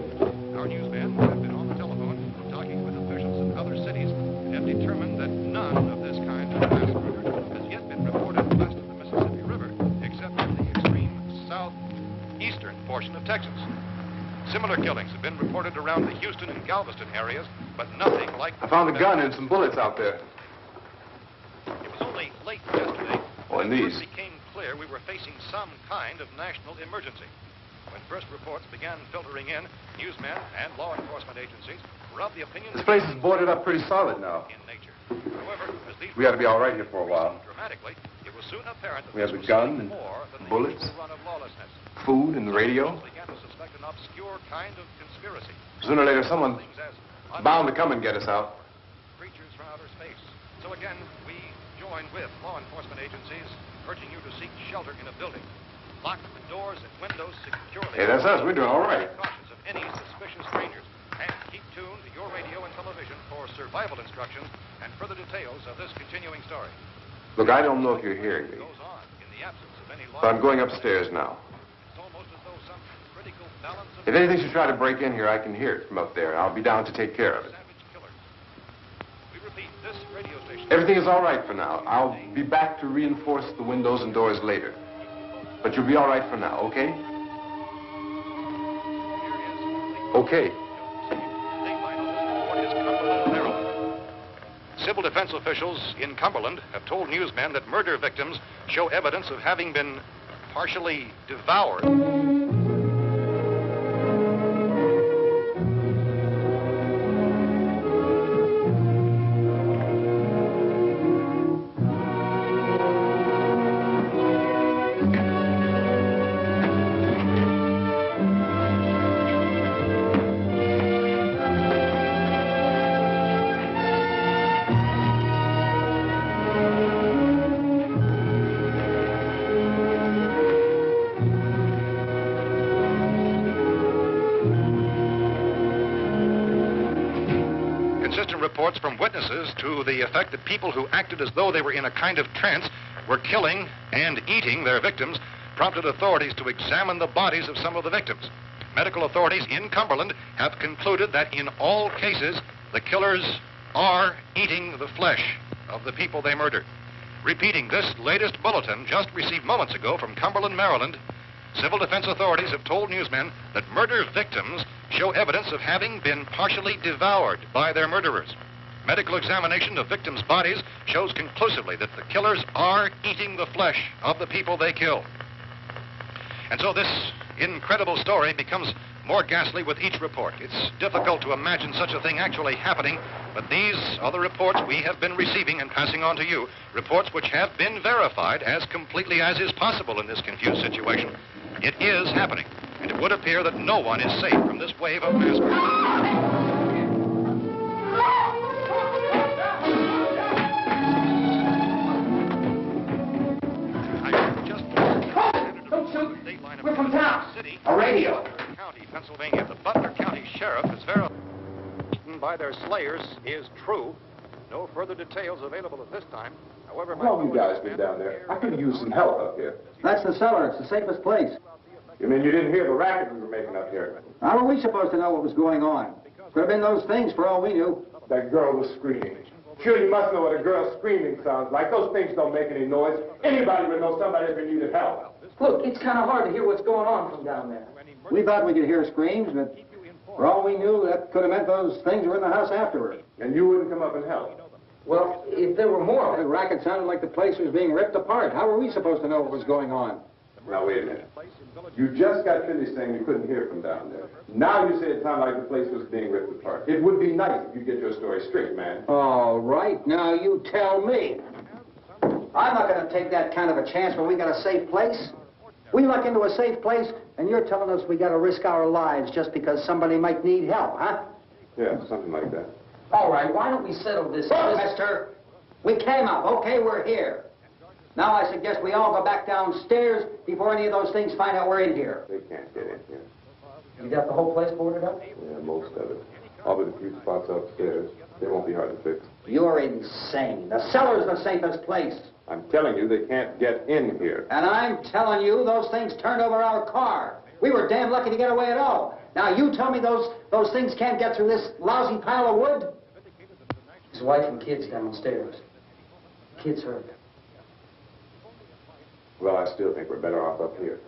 Our newsmen have been on the telephone talking with officials in other cities and have determined that none of this kind of mass murder has yet been reported west of the Mississippi River, except in the extreme southeastern portion of Texas. Similar killings have been reported around the Houston and Galveston areas, but nothing like... I found a gun and some bullets out there. It was only late yesterday Oh, and when it these. first became clear we were facing some kind of national emergency. When first reports began filtering in, newsmen and law enforcement agencies were of the opinion This place is boarded up pretty solid now. in nature. However, as these We ought to be all right here for a while. dramatically, it was soon apparent that We have this the was gun something and more than the bullets. usual run of lawlessness. Food and the radio. Some began to suspect an obscure kind of conspiracy. Sooner or later, someone Things as bound to come and get us out. creatures from outer space. So again, we join with law enforcement agencies, urging you to seek shelter in a building. Lock the doors and windows securely. Hey, that's us. We're doing all right. Precautions of any suspicious strangers. And keep tuned to your radio and television for survival instructions and further details of this continuing story. Look, I don't know if you're hearing me, Goes on in the absence of any law. but I'm going upstairs now. It's almost as though some critical balance of If anything should try to break in here, I can hear it from up there. I'll be down to take care of it. savage killer. We repeat, this radio station. Everything is all right for now. I'll be back to reinforce the windows and doors later. But you'll be all right for now, okay? Okay. Civil defense officials in Cumberland have told newsmen that murder victims show evidence of having been partially devoured. Consistent reports from witnesses to the effect that people who acted as though they were in a kind of trance were killing and eating their victims prompted authorities to examine the bodies of some of the victims. Medical authorities in Cumberland have concluded that in all cases, the killers are eating the flesh of the people they murdered. Repeating this latest bulletin just received moments ago from Cumberland, Maryland, civil defense authorities have told newsmen that murder victims show evidence of having been partially devoured by their murderers. Medical examination of victims' bodies shows conclusively that the killers are eating the flesh of the people they kill. And so this incredible story becomes more ghastly with each report. It's difficult to imagine such a thing actually happening, but these are the reports we have been receiving and passing on to you, reports which have been verified as completely as is possible in this confused situation. It is happening, and it would appear that no one is safe from this wave of mass murder. We're from town. A radio. County, Pennsylvania. The Butler County Sheriff is verified by their slayers is true. No further details available at this time. However, How long you guys been down there? I could use some help up here. That's the cellar. It's the safest place. You mean you didn't hear the racket we were making up here? How were we supposed to know what was going on? Could have been those things for all we knew. That girl was screaming. Sure, you must know what a girl screaming sounds like. Those things don't make any noise. Anybody would know somebody ever needed help. Look, it's kind of hard to hear what's going on from down there. We thought we could hear screams, but for all we knew, that could have meant those things were in the house afterward. And you wouldn't come up and help? Well, if there were more... The racket sounded like the place was being ripped apart. How were we supposed to know what was going on? Now, wait a minute. You just got finished saying you couldn't hear from down there. Now you say it sounded like the place was being ripped apart. It would be nice if you get your story straight, man. All right, now you tell me. I'm not going to take that kind of a chance when we got a safe place. We luck into a safe place, and you're telling us we got to risk our lives just because somebody might need help, huh? Yeah, something like that. All right, why don't we settle this? Look, mister, we came up. Okay, we're here. Now I suggest we all go back downstairs before any of those things find out we're in here. They can't get in here. You got the whole place boarded up? Yeah, most of it. All but a few spots upstairs. They won't be hard to fix. You're insane. The cellar's the safest place. I'm telling you, they can't get in here. And I'm telling you, those things turned over our car. We were damn lucky to get away at all. Now, you tell me those things can't get through this lousy pile of wood? His wife and kids downstairs. Kids hurt. Well, I still think we're better off up here.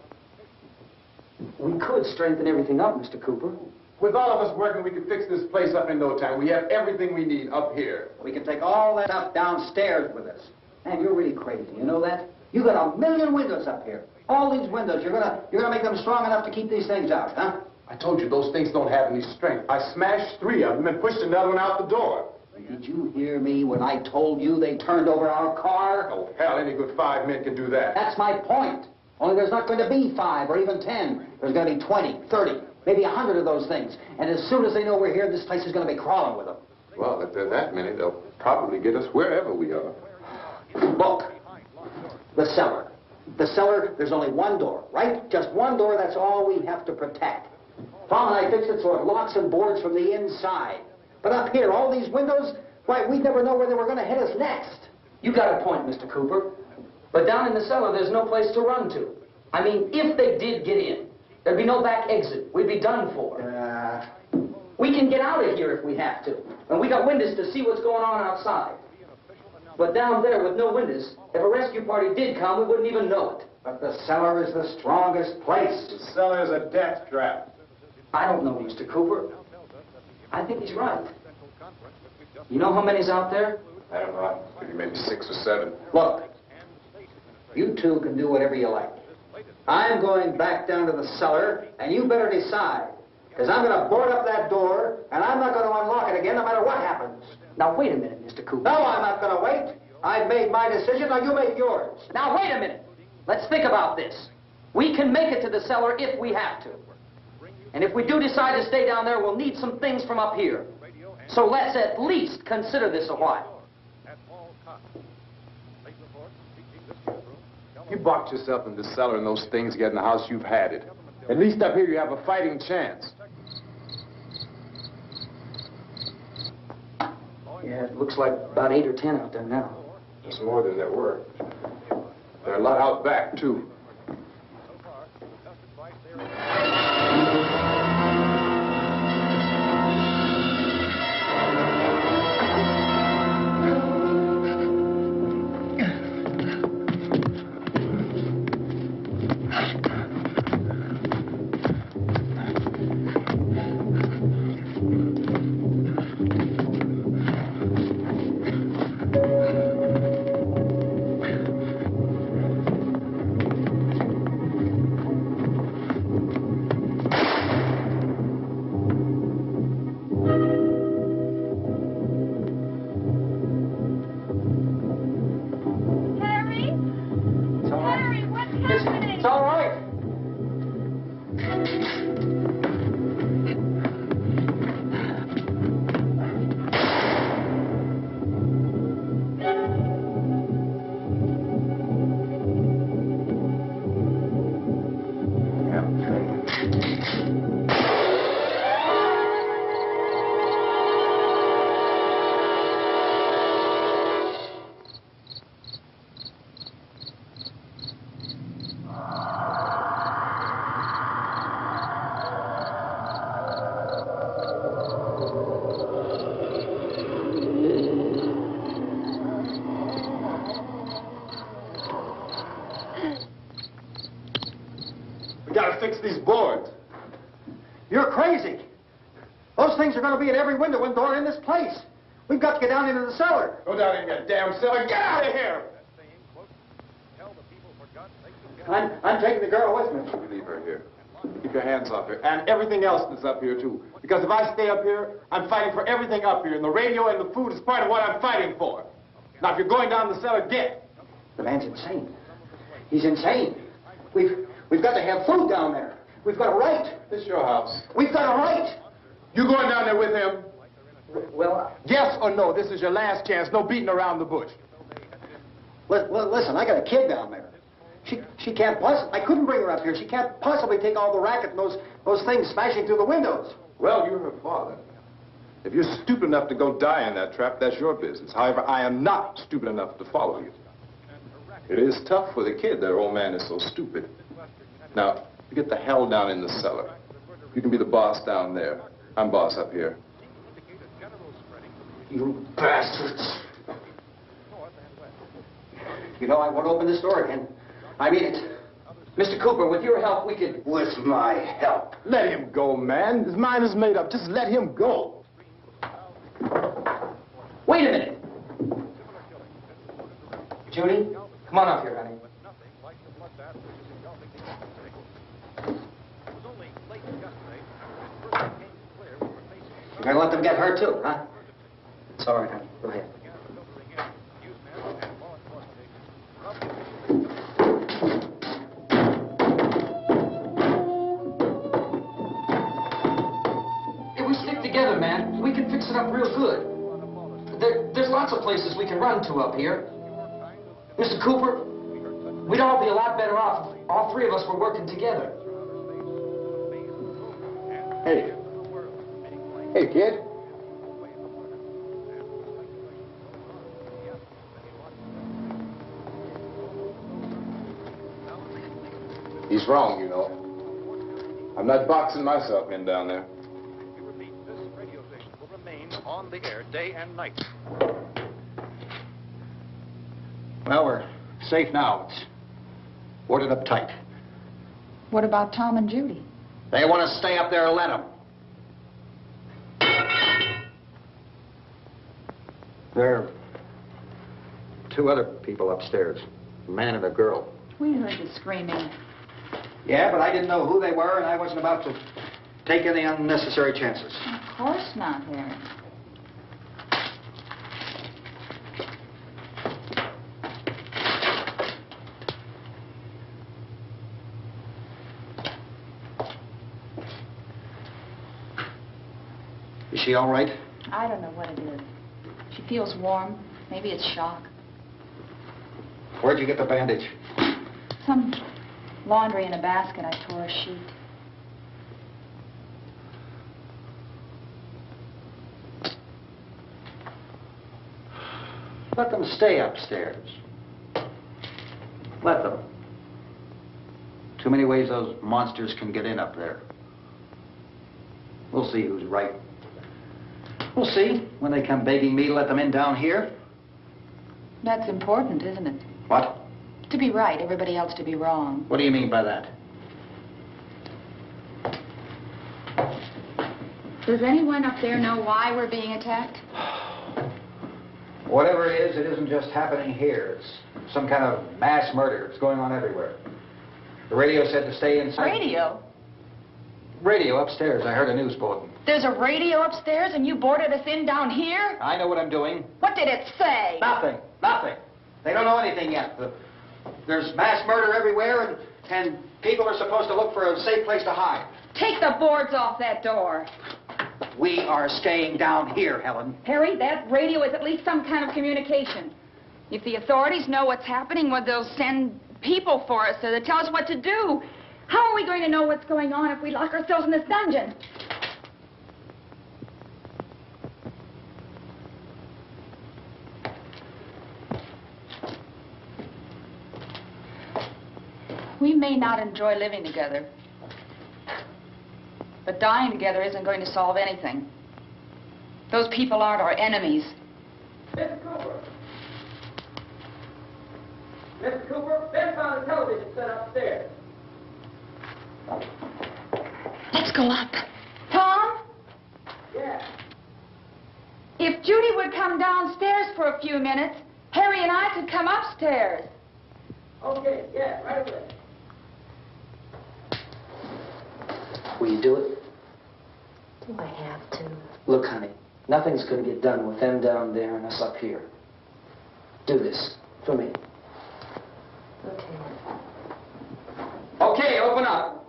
We could strengthen everything up, Mr. Cooper. With all of us working, we can fix this place up in no time. We have everything we need up here. We can take all that stuff downstairs with us. Man, you're really crazy. You know that? You got 1,000,000 windows up here. All these windows, you're gonna make them strong enough to keep these things out, huh? I told you those things don't have any strength. I smashed 3 of them and pushed another one out the door. Did you hear me when I told you they turned over our car? Oh, hell, any good 5 men can do that. That's my point. Only there's not going to be 5 or even 10. There's going to be 20, 30, maybe 100 of those things. And as soon as they know we're here, this place is going to be crawling with them. Well, if there are that many, they'll probably get us wherever we are. Look, the cellar. The cellar, there's only one door, right? Just one door, that's all we have to protect. Tom and I fixed it so it locks and boards from the inside. But up here, all these windows, why, we'd never know where they were going to hit us next. You got a point, Mr. Cooper. But down in the cellar, there's no place to run to. I mean, if they did get in, there'd be no back exit. We'd be done for. We can get out of here if we have to. And we got windows to see what's going on outside. But down there with no windows, if a rescue party did come, we wouldn't even know it. But the cellar is the strongest place. The cellar's a death trap. I don't know, Mr. Cooper. I think he's right. You know how many's out there? I don't know. Maybe 6 or 7. Look, you two can do whatever you like. I'm going back down to the cellar, and you better decide. Because I'm going to board up that door, and I'm not going to unlock it again no matter what happens. Now, wait a minute, Mr. Cooper. No, I'm not going to wait. I've made my decision, now you make yours. Now, wait a minute. Let's think about this. We can make it to the cellar if we have to. And if we do decide to stay down there, we'll need some things from up here. So let's at least consider this a while. You box yourself in the cellar and those things get in the house, you've had it. At least up here you have a fighting chance. Yeah, it looks like about 8 or 10 out there now. It's more than there were. There are a lot out back, too. We gotta fix these boards. You're crazy. Those things are going to be at every window and door in this place. We've got to get down into the cellar. Go down in that damn cellar. Get out of here! I'm taking the girl with me. You leave her here. Keep your hands off her. And everything else that's up here, too. Because if I stay up here, I'm fighting for everything up here. And the radio and the food is part of what I'm fighting for. Now, if you're going down the cellar, get. The man's insane. He's insane. We've got to have food down there. We've got a right. This is your house. We've got a right. You going down there with him? Well, Yes or no? This is your last chance. No beating around the bush. listen, I got a kid down there. She can't possibly, I couldn't bring her up here. She can't possibly take all the racket and those things smashing through the windows. Well, you're her father. If you're stupid enough to go die in that trap, that's your business. However, I am not stupid enough to follow you. It is tough for the kid. That old man is so stupid. Now, you get the hell down in the cellar. You can be the boss down there. I'm boss up here. You bastards. You know, I won't open this door again. I mean it. Mr. Cooper, with your help, we could... With my help. Let him go, man. His mind is made up. Just let him go. Wait a minute. Judy, come on up here, honey. You're gonna let them get hurt too, huh? It's all right, honey. Go ahead. If we stick together, man, we can fix it up real good. There's lots of places we can run to up here. Mr. Cooper, we'd all be a lot better off if all three of us were working together. Hey. Hey, kid. He's wrong, you know. I'm not boxing myself in down there. This radio station will remain on the air day and night. Well, we're safe now. It's boarded up tight. What about Tom and Judy? They want to stay up there and let them. There are two other people upstairs, a man and a girl. We heard the screaming. Yeah, but I didn't know who they were, and I wasn't about to take any unnecessary chances. Of course not, Larry. Is she all right? I don't know what it is. She feels warm. Maybe it's shock. Where'd you get the bandage? Some laundry in a basket. I tore a sheet. Let them stay upstairs. Let them. Too many ways those monsters can get in up there. We'll see who's right. We'll see when they come begging me to let them in down here. That's important, isn't it? What? To be right, everybody else to be wrong. What do you mean by that? Does anyone up there know why we're being attacked? Whatever it is, it isn't just happening here. It's some kind of mass murder. It's going on everywhere. The radio said to stay inside. Radio? Radio upstairs. I heard a news bulletin. There's a radio upstairs and you boarded us in down here? I know what I'm doing. What did it say? Nothing. Nothing. They don't know anything yet. There's mass murder everywhere, and people are supposed to look for a safe place to hide. Take the boards off that door. We are staying down here, Helen. Harry, that radio is at least some kind of communication. If the authorities know what's happening, well, they'll send people for us so they tell us what to do. How are we going to know what's going on if we lock ourselves in this dungeon? We may not enjoy living together, but dying together isn't going to solve anything. Those people aren't our enemies. Mr. Cooper! Mr. Cooper, Ben found a television set upstairs. Let's go up. Tom? Yeah. If Judy would come downstairs for a few minutes, Harry and I could come upstairs. Okay, yeah, right away. Will you do it? Do I have to? Look, honey, nothing's going to get done with them down there and us up here. Do this for me. Okay. Okay, open up.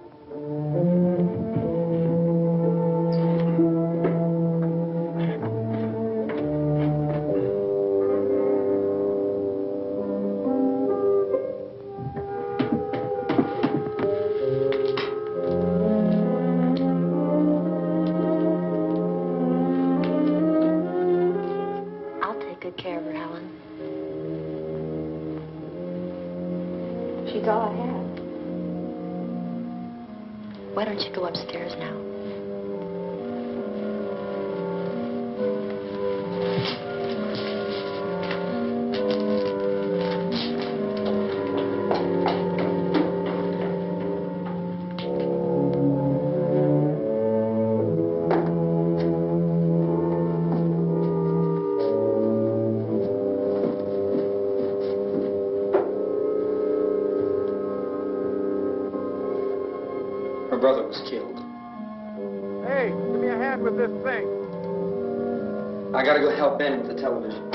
I'll take good care of her, Helen. She's all I have. Why don't you go upstairs now? Her brother was killed. Hey, give me a hand with this thing. I gotta go help Ben with the television.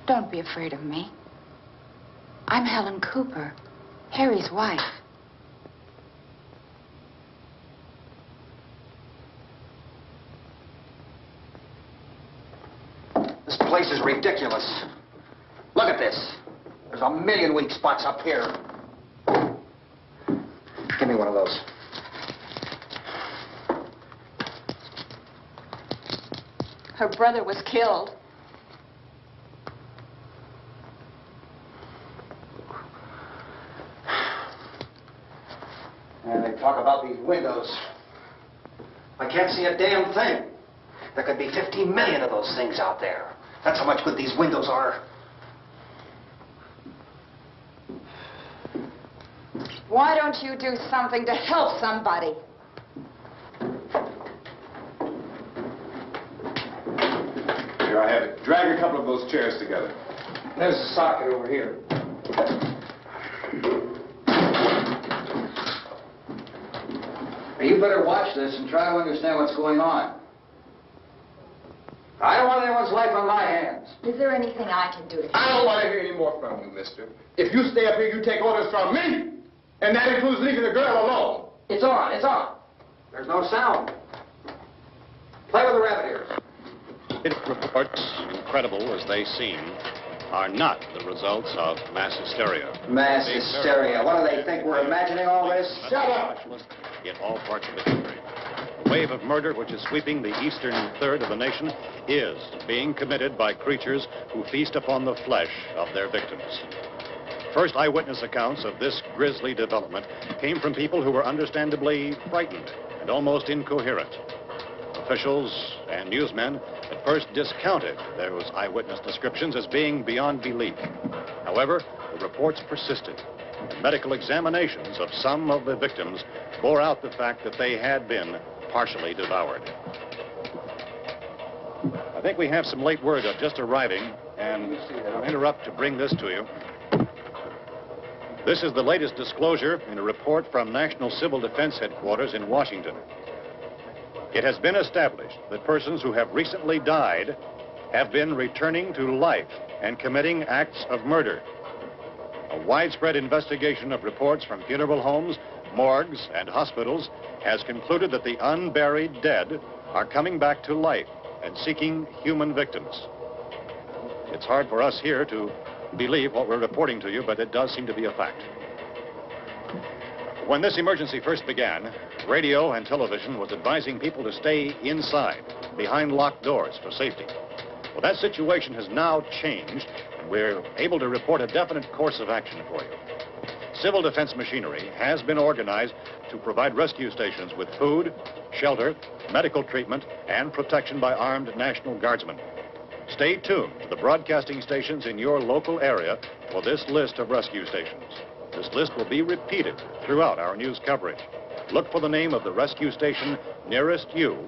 Don't be afraid of me. I'm Helen Cooper, Harry's wife. This place is ridiculous. Look at this. There's a million weak spots up here. Give me one of those. Her brother was killed. And they talk about these windows. I can't see a damn thing. There could be 15 million of those things out there. That's how much good these windows are. Why don't you do something to help somebody? Here, I have it. Drag a couple of those chairs together. There's a socket over here. You better watch this and try to understand what's going on. I don't want anyone's life on my hands. Is there anything I can do to I don't want to hear any more from you, mister. If you stay up here, you take orders from me. And that includes leaving the girl alone. It's on, it's on. There's no sound. Play with the rabbit ears. Reports, incredible as they seem, are not the results of mass hysteria. Mass hysteria. What do they think? We're imagining all this? Shut up! In all parts of the country. The wave of murder which is sweeping the eastern third of the nation is being committed by creatures who feast upon the flesh of their victims. First eyewitness accounts of this grisly development came from people who were understandably frightened and almost incoherent. Officials and newsmen at first discounted those eyewitness descriptions as being beyond belief. However, the reports persisted, and medical examinations of some of the victims bore out the fact that they had been partially devoured. I think we have some late word just arriving, and I'll interrupt to bring this to you. This is the latest disclosure in a report from National Civil Defense Headquarters in Washington. It has been established that persons who have recently died have been returning to life and committing acts of murder. A widespread investigation of reports from funeral homes, morgues, and hospitals has concluded that the unburied dead are coming back to life and seeking human victims. It's hard for us here to believe what we're reporting to you, but it does seem to be a fact. When this emergency first began, radio and television was advising people to stay inside, behind locked doors for safety. Well, that situation has now changed, and we're able to report a definite course of action for you. Civil defense machinery has been organized to provide rescue stations with food, shelter, medical treatment, and protection by armed National Guardsmen. Stay tuned to the broadcasting stations in your local area for this list of rescue stations. This list will be repeated throughout our news coverage. Look for the name of the rescue station nearest you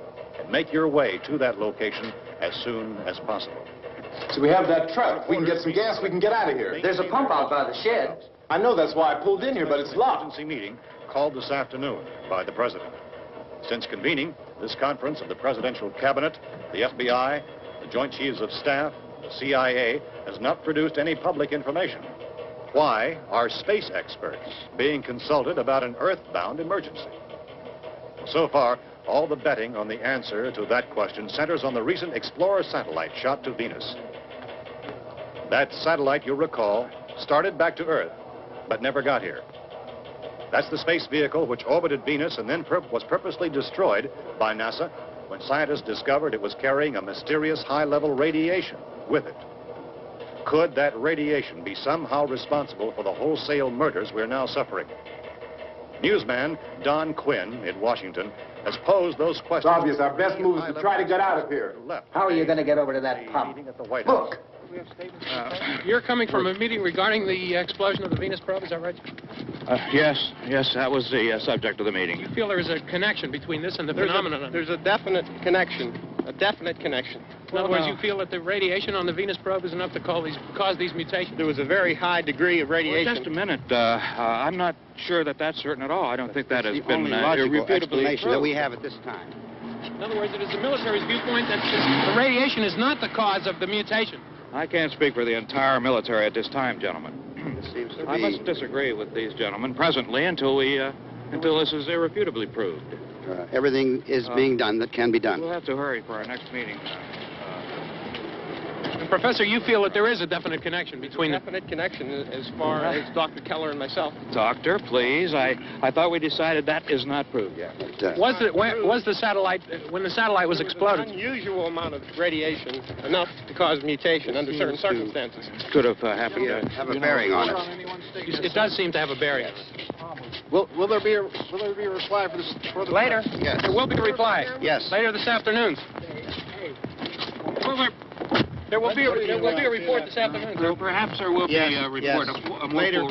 and make your way to that location as soon as possible. So we have that truck. If we can get some gas, we can get out of here. There's a pump out by the shed. I know, that's why I pulled in here, but it's locked. Emergency meeting called this afternoon by the President. Since convening this conference of the Presidential Cabinet, the FBI, the Joint Chiefs of Staff, the CIA has not produced any public information. Why are space experts being consulted about an Earth-bound emergency? So far, all the betting on the answer to that question centers on the recent Explorer satellite shot to Venus. That satellite, you'll recall, started back to Earth, but never got here. That's the space vehicle which orbited Venus and then was purposely destroyed by NASA when scientists discovered it was carrying a mysterious high-level radiation with it. Could that radiation be somehow responsible for the wholesale murders we're now suffering? Newsman Don Quinn in Washington has posed those questions. It's obvious our best move is to try to get out of here. How are you going to get over to that pump? Look! You're coming from a meeting regarding the explosion of the Venus probe, is that right? Yes, that was the subject of the meeting. You feel there is a connection between this and the phenomenon? There's a definite connection. In other words, you feel that the radiation on the Venus probe is enough to cause these mutations? There was a very high degree of radiation. Well, just a minute. I'm not sure that that's certain at all. I don't think that has been irrefutably explanation that we have at this time. In other words, it is the military's viewpoint that the radiation is not the cause of the mutation. I can't speak for the entire military at this time, gentlemen. I must disagree with these gentlemen presently until this is irrefutably proved. Everything is being done that can be done. We'll have to hurry for our next meeting. Professor, you feel that there is a definite connection between them? Definite connection as far as Dr. Keller and myself. Doctor, please. I thought we decided that is not proved yet. Was the satellite, when the satellite was exploded? An unusual amount of radiation, enough to cause mutation under certain circumstances. Could have happened. Have a bearing on it. It does seem to have a bearing. Will there be a reply for the later? Yes. There will be a reply. Yes. Later this afternoon. There will be a report this afternoon. Perhaps there will be a report. Yes. Later.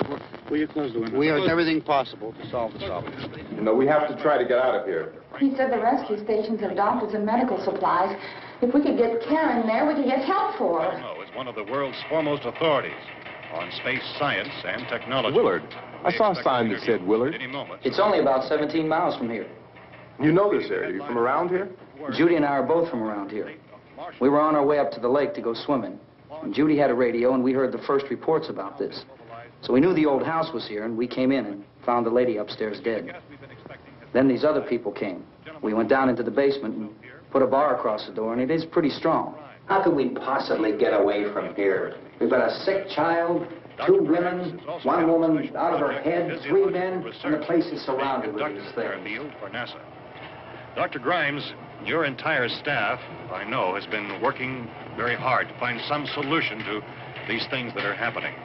Will you close the window? We have everything possible to solve the problem. You know, we have to try to get out of here. He said the rescue stations have doctors and medical supplies. If we could get care in there, we could get help for her. Well, is one of the world's foremost authorities on space science and technology. Willard. I saw a sign that said Willard. It's only about 17 miles from here. You know this area. You from around here? Judy and I are both from around here. We were on our way up to the lake to go swimming. And Judy had a radio, and we heard the first reports about this. So we knew the old house was here, and we came in and found the lady upstairs dead. Then these other people came. We went down into the basement and put a bar across the door, and it is pretty strong. How could we possibly get away from here? We've got a sick child, 2 women, 1 woman out of her head, 3 men, and the place is surrounded with these things. For NASA. Dr. Grimes, your entire staff, I know, has been working very hard to find some solution to these things that are happening.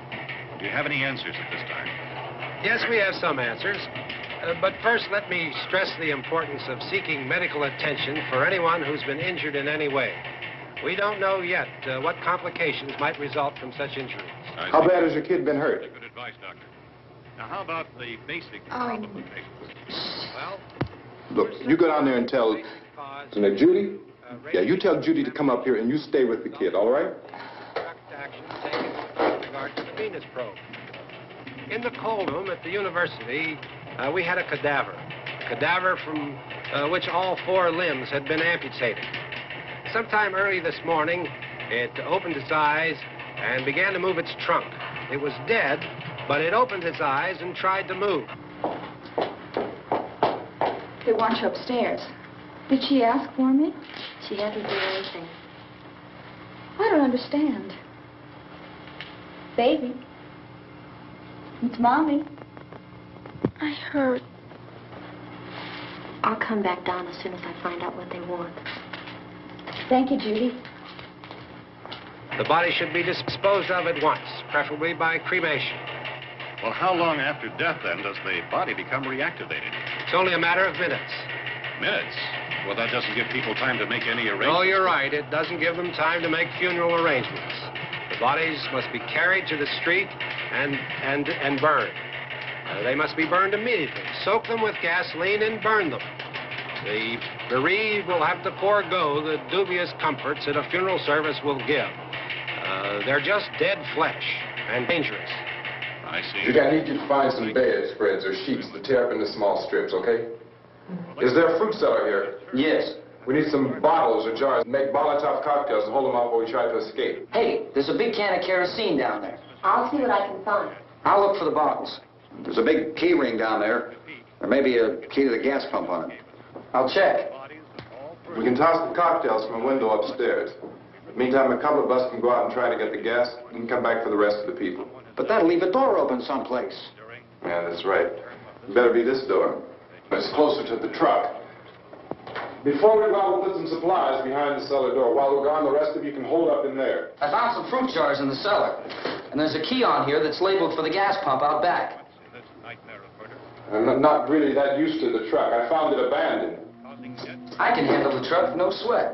Do you have any answers at this time? Yes, we have some answers. But first, let me stress the importance of seeking medical attention for anyone who's been injured in any way. We don't know yet what complications might result from such injuries. How bad has your kid been hurt? Good advice, Doctor. Now, how about the basic problem of patients? Well, Look, you go down there and tell... Isn't it Judy? Yeah, you tell Judy to come up here and you stay with the kid, all right? direct action taken with regard to the Venus probe. In the cold room at the university, we had a cadaver from which all 4 limbs had been amputated. Sometime early this morning, it opened its eyes and began to move its trunk. It was dead, but it opened its eyes and tried to move. They want you upstairs. Did she ask for me? She hasn't done anything. I don't understand. Baby. It's Mommy. I heard. I'll come back down as soon as I find out what they want. Thank you, Judy. The body should be disposed of at once, preferably by cremation. Well, how long after death, then, does the body become reactivated? It's only a matter of minutes. Minutes? Well, that doesn't give people time to make any arrangements. Oh, you're right. It doesn't give them time to make funeral arrangements. The bodies must be carried to the street and burned. They must be burned immediately. Soak them with gasoline and burn them. The bereaved will have to forego the dubious comforts that a funeral service will give. They're just dead flesh and dangerous. I see. Judy, I need you to find some bedspreads or sheets to tear up into small strips, okay? Is there a fruit cellar here? Yes. We need some bottles or jars. Make Molotov cocktails and hold them out while we try to escape. Hey, there's a big can of kerosene down there. I'll see what I can find. I'll look for the bottles. There's a big key ring down there. There may be a key to the gas pump on it. I'll check. We can toss the cocktails from a window upstairs. Meantime, a couple of us can go out and try to get the gas and come back for the rest of the people. But that'll leave a door open someplace. Yeah, that's right. It better be this door. It's closer to the truck. Before we go out, we'll put some supplies behind the cellar door. While we're gone, the rest of you can hold up in there. I found some fruit jars in the cellar. And there's a key on here that's labeled for the gas pump out back. I'm not really that used to the truck. I found it abandoned. I can handle the truck, no sweat.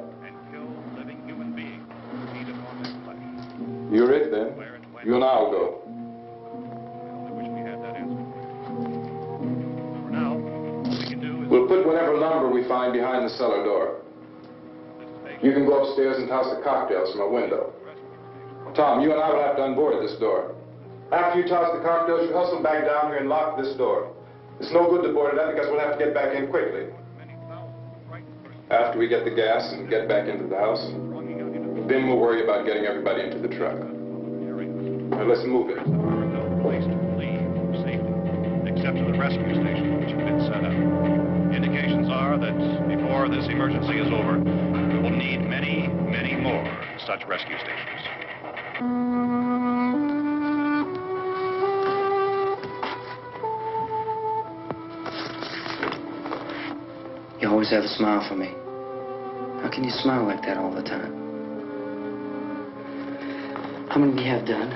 You're it, then. You and I'll go. We'll put whatever lumber we find behind the cellar door. You can go upstairs and toss the cocktails from a window. Tom, you and I will have to unboard this door. After you toss the cocktails, you hustle back down here and lock this door. It's no good to board it up because we'll have to get back in quickly. After we get the gas and get back into the house, then we'll worry about getting everybody into the truck. Now let's move it. No place to leave safely, except to the rescue station, which have been set up. Indications are that before this emergency is over, we will need many, many more such rescue stations. You always have a smile for me. How can you smile like that all the time? How many do you have done?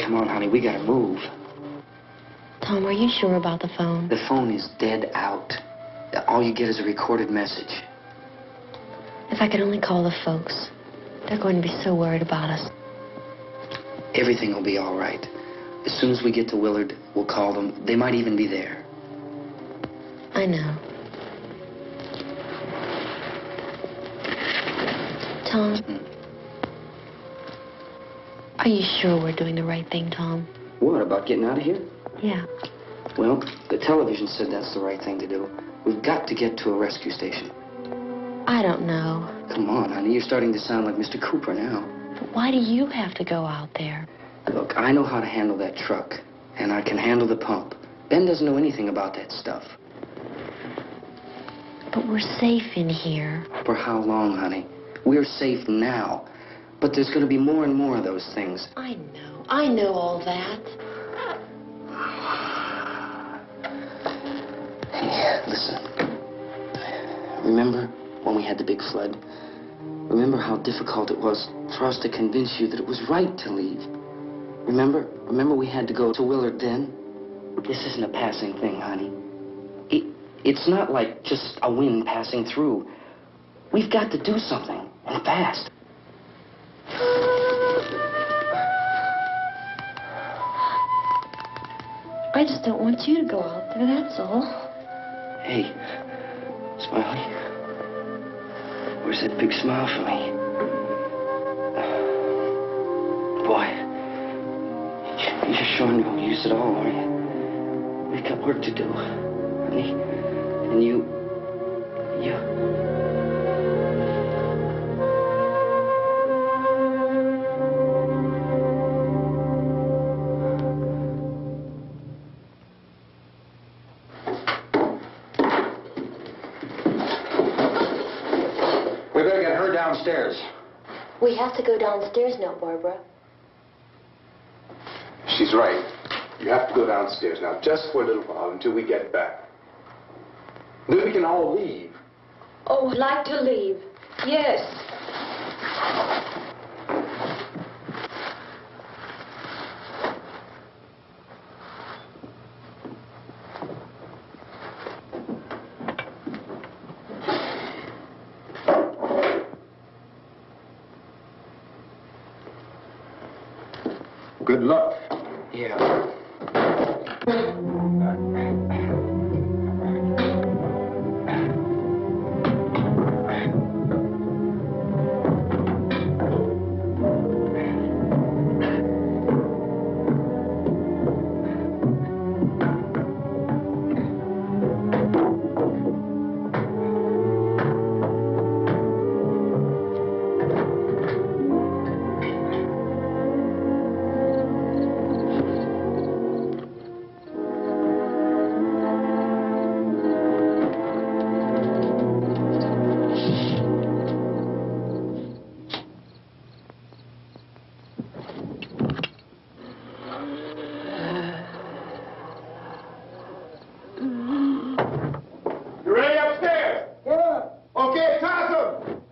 Come on, honey, we gotta move. Tom, are you sure about the phone? The phone is dead out. All you get is a recorded message. If I could only call the folks. They're going to be so worried about us. Everything will be all right. As soon as we get to Willard, we'll call them. They might even be there. I know. Tom? Are you sure we're doing the right thing, Tom? What, about getting out of here? Yeah. Well, the television said that's the right thing to do. We've got to get to a rescue station. I don't know. Come on, honey. You're starting to sound like Mr. Cooper now. But why do you have to go out there? Look, I know how to handle that truck, and I can handle the pump. Ben doesn't know anything about that stuff. But we're safe in here. For how long, honey? We're safe now. But there's going to be more and more of those things. I know. I know all that. Hey, listen. Remember when we had the big flood? Remember how difficult it was for us to convince you that it was right to leave? Remember? Remember we had to go to Willard then? This isn't a passing thing, honey. It's not like just a wind passing through. We've got to do something, and fast. I just don't want you to go out there, that's all. Hey, Smiley. Where's that big smile for me? Boy, you're sure no use at all, are you? We've got work to do, honey. And you... We better get her downstairs. We have to go downstairs now, Barbara. She's right. You have to go downstairs now, just for a little while, until we get back. Then we can all leave. Oh, I'd like to leave. Yes. Good luck. Yeah. You ready upstairs? Yeah. Okay, toss 'em.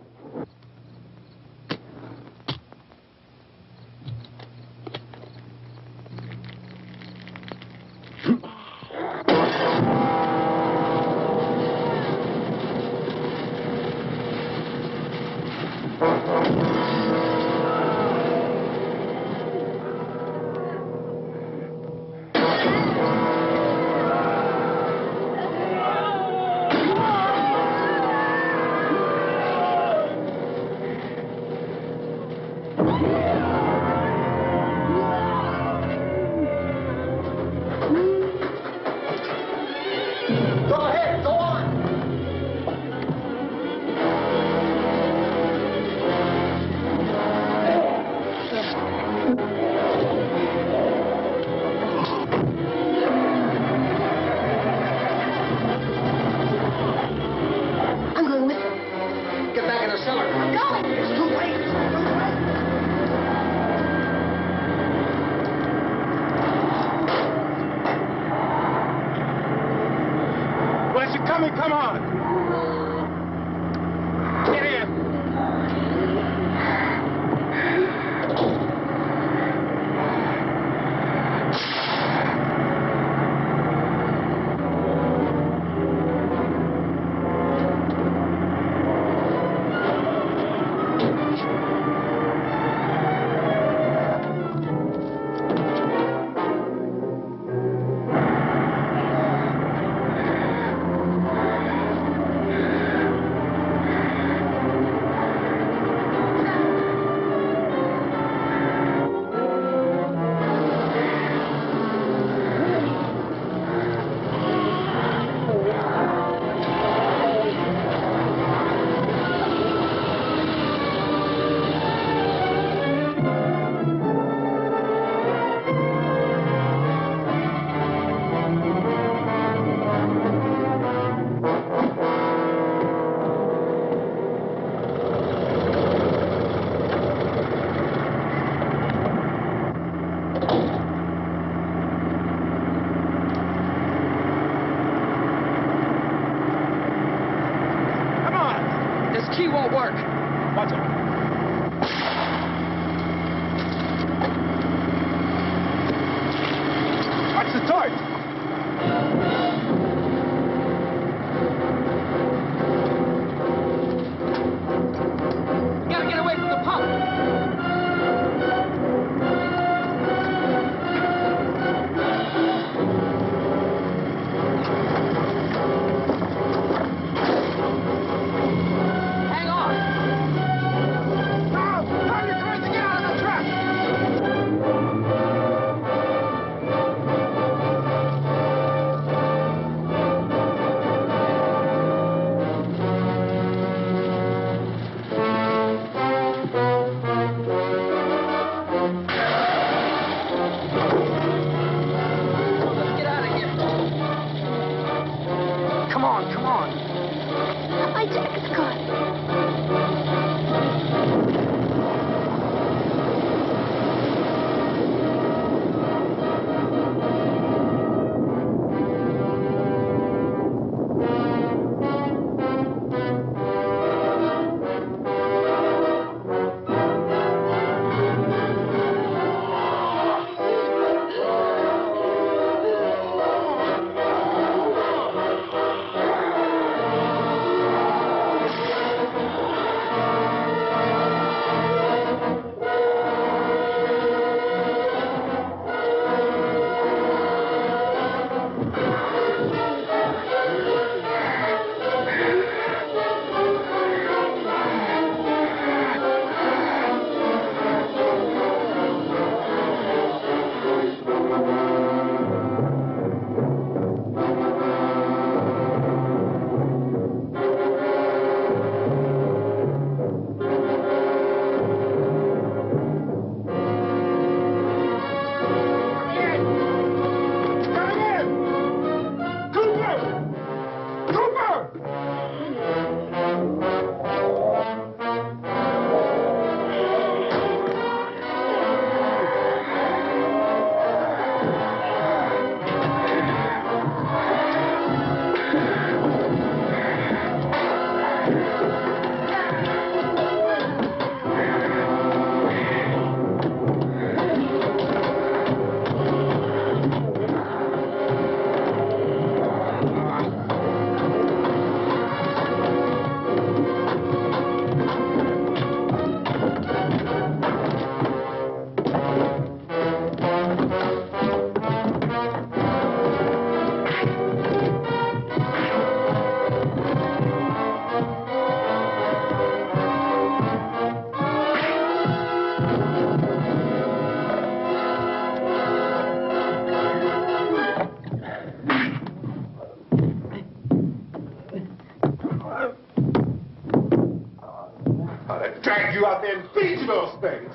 drag you out there and feed you those things.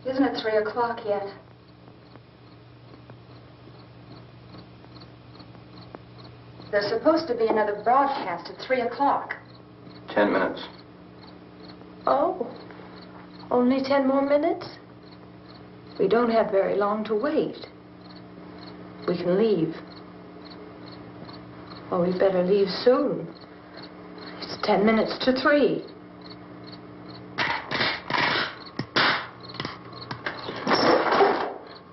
Isn't it 3 o'clock yet? There's supposed to be another broadcast at 3 o'clock. 10 minutes. Oh, only 10 more minutes? We don't have very long to wait. We can leave. Well, we better leave soon. It's 10 minutes to 3.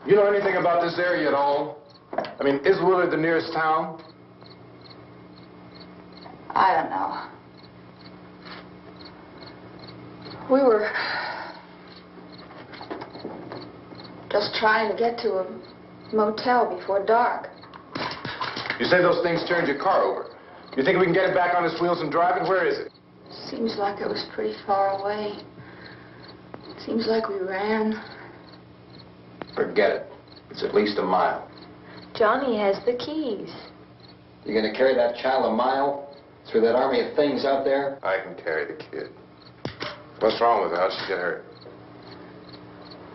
You know anything about this area at all? I mean, is Willard the nearest town? I don't know. We were just trying to get to a motel before dark. You say those things turned your car over. You think we can get it back on its wheels and drive it? Where is it? Seems like it was pretty far away. Seems like we ran. Forget it. It's at least a mile. Johnny has the keys. You gonna carry that child a mile through that army of things out there? I can carry the kid. What's wrong with her? How'd she get hurt?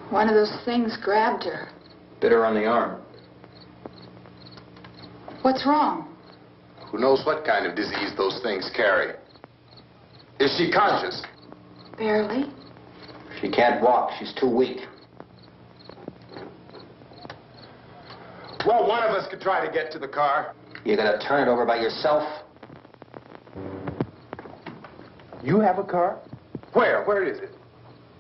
One of those things grabbed her. Bit her on the arm. What's wrong? Who knows what kind of disease those things carry? Is she conscious? Barely. She can't walk. She's too weak. Well, one of us could try to get to the car. You gonna turn it over by yourself? You have a car? Where? Where is it?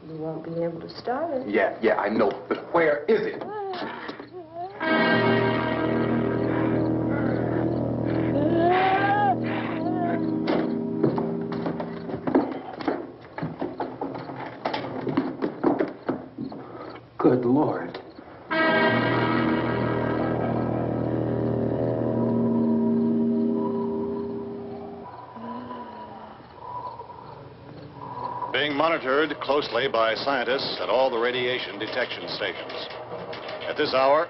You won't be able to start it. Yeah, I know. But where is it? Good Lord. Being monitored closely by scientists at all the radiation detection stations. At this hour,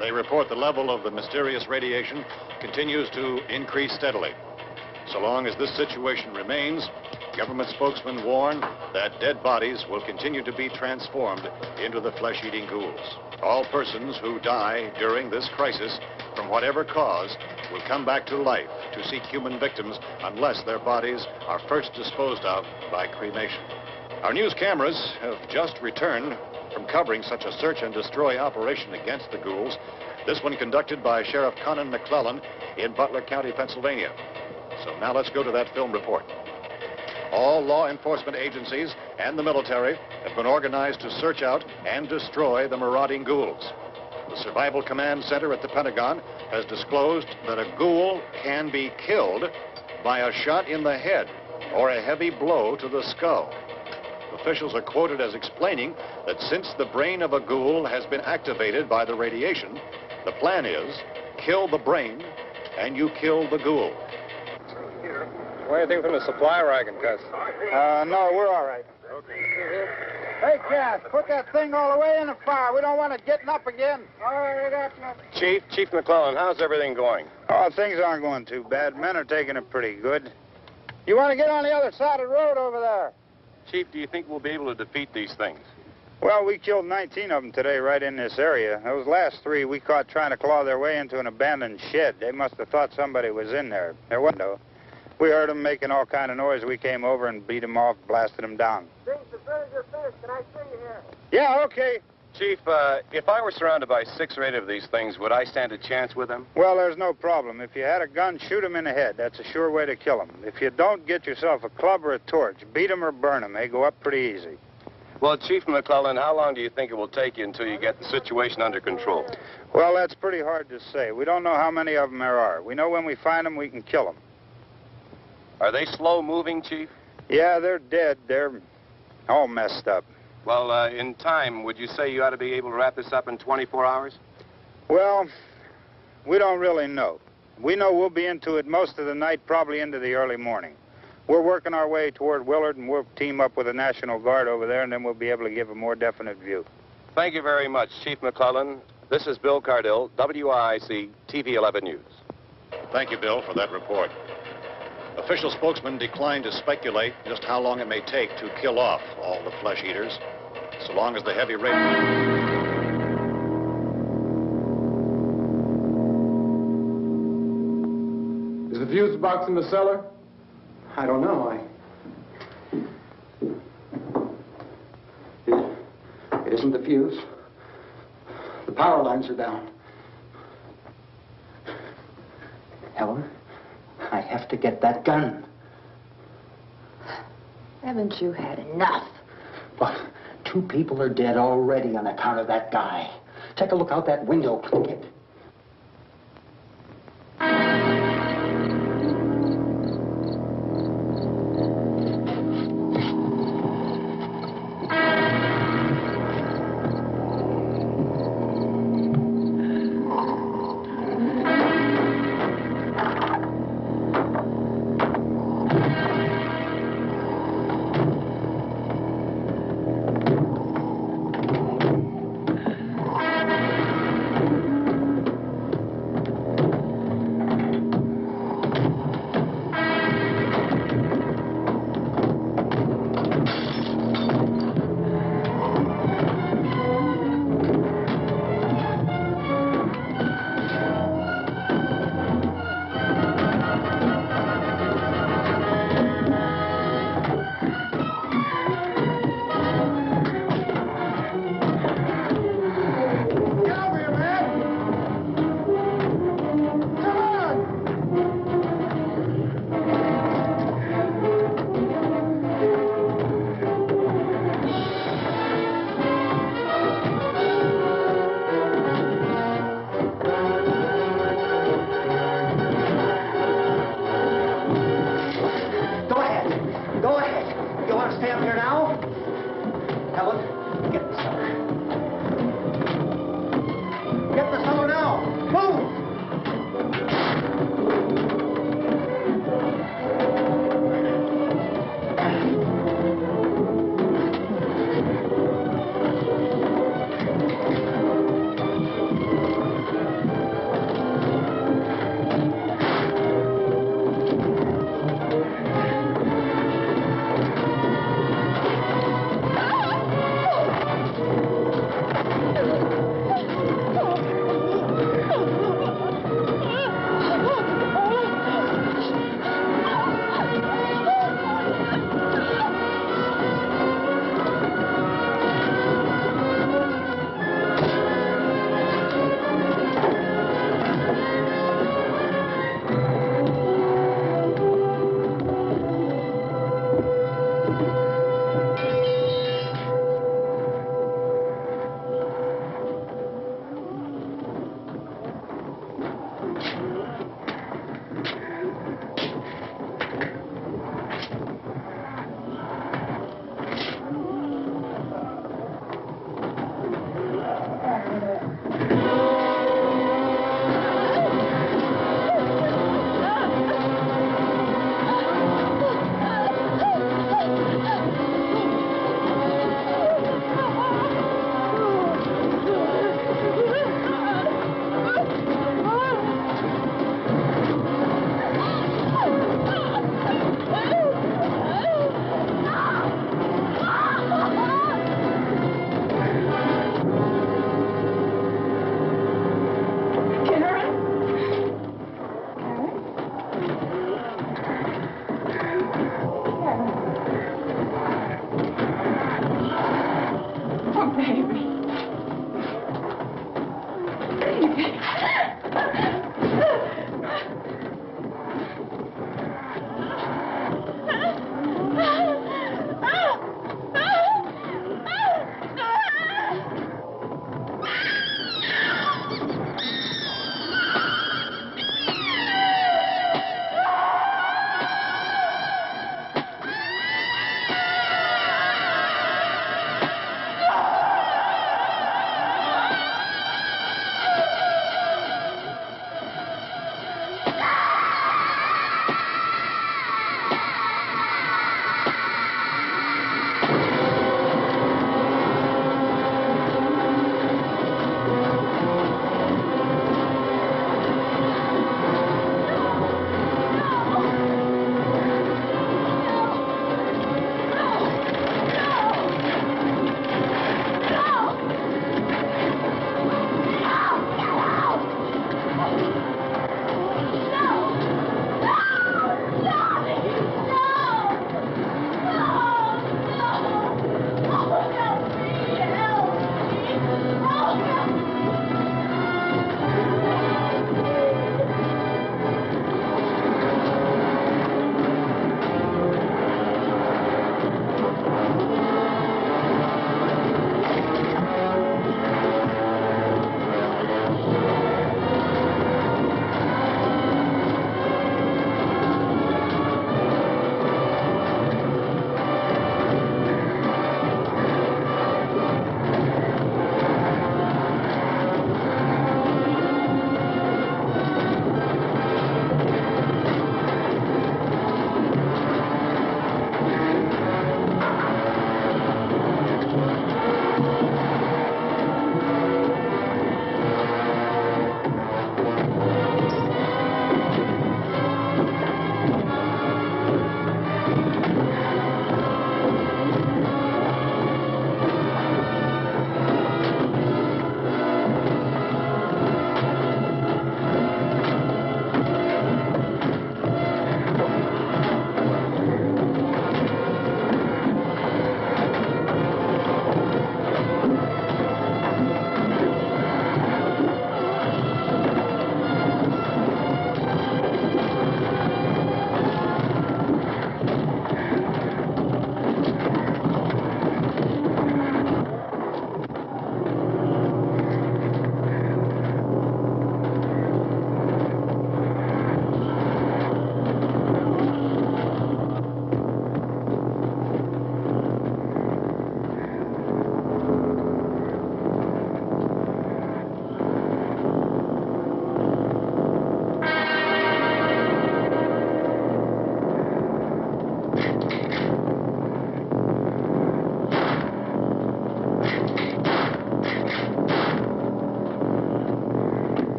they report the level of the mysterious radiation continues to increase steadily. So long as this situation remains, government spokesmen warn that dead bodies will continue to be transformed into the flesh-eating ghouls. All persons who die during this crisis, from whatever cause, will come back to life to seek human victims unless their bodies are first disposed of by cremation. Our news cameras have just returned from covering such a search and destroy operation against the ghouls, this one conducted by Sheriff Conan McClellan in Butler County, Pennsylvania. So now let's go to that film report. All law enforcement agencies and the military have been organized to search out and destroy the marauding ghouls. The Survival Command Center at the Pentagon has disclosed that a ghoul can be killed by a shot in the head or a heavy blow to the skull. Officials are quoted as explaining that since the brain of a ghoul has been activated by the radiation, the plan is kill the brain and you kill the ghoul. What do you think from the supply wagon, Gus? No, we're all right. Hey, Cass, put that thing all the way in the fire. We don't want it getting up again. All right, Chief McClellan, how's everything going? Oh, things aren't going too bad. Men are taking it pretty good. You want to get on the other side of the road over there? Chief, do you think we'll be able to defeat these things? Well, we killed 19 of them today right in this area. Those last 3 we caught trying to claw their way into an abandoned shed. They must have thought somebody was in there. There wasn't, though. We heard them making all kind of noise. We came over and beat them off, blasted them down. Things as good as your fish. Can I see you here? Yeah, okay. Chief, if I were surrounded by 6 or 8 of these things, would I stand a chance with them? Well, there's no problem. If you had a gun, shoot them in the head. That's a sure way to kill them. If you don't, get yourself a club or a torch. Beat them or burn them. They go up pretty easy. Well, Chief McClellan, how long do you think it will take you until you get the situation under control? Well, that's pretty hard to say. We don't know how many of them there are. We know when we find them, we can kill them. Are they slow-moving, Chief? Yeah, they're dead. They're all messed up. Well, in time, would you say you ought to be able to wrap this up in 24 hours? Well, we don't really know. We know we'll be into it most of the night, probably into the early morning. We're working our way toward Willard, and we'll team up with the National Guard over there, and then we'll be able to give a more definite view. Thank you very much, Chief McClellan. This is Bill Cardill, WIC TV 11 News. Thank you, Bill, for that report. Official spokesman declined to speculate just how long it may take to kill off all the flesh eaters, so long as the heavy rain... Is the fuse box in the cellar? I don't know. It isn't the fuse. The power lines are down. Helen, I have to get that gun. Haven't you had enough? But 2 people are dead already on account of that guy. Take a look out that window, Clinkett.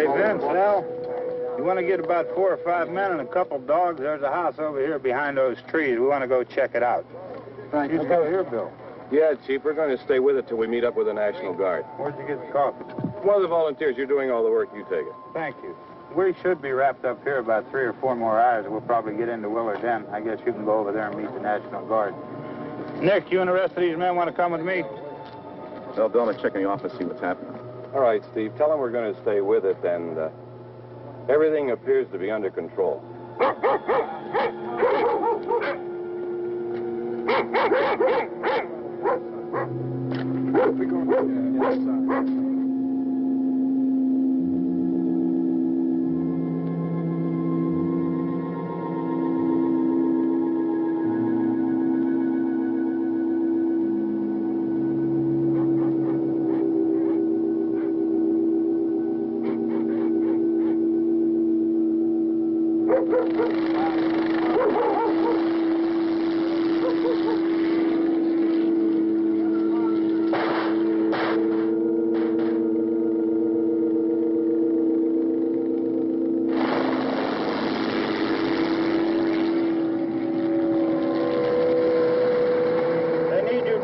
Hey, Vince, Al, you want to get about 4 or 5 men and a couple dogs? There's a house over here behind those trees. We want to go check it out. Thank you. Go here, Bill. Yeah, Chief, we're going to stay with it till we meet up with the National Guard. Where'd you get the coffee? One of the volunteers, you're doing all the work, you take it. Thank you. We should be wrapped up here about 3 or 4 more hours. We'll probably get into Willard then. I guess you can go over there and meet the National Guard. Nick, you and the rest of these men want to come with me? Well, Bill, I'm check in the office, see what's happening. All right, Steve, tell them we're going to stay with it, and everything appears to be under control.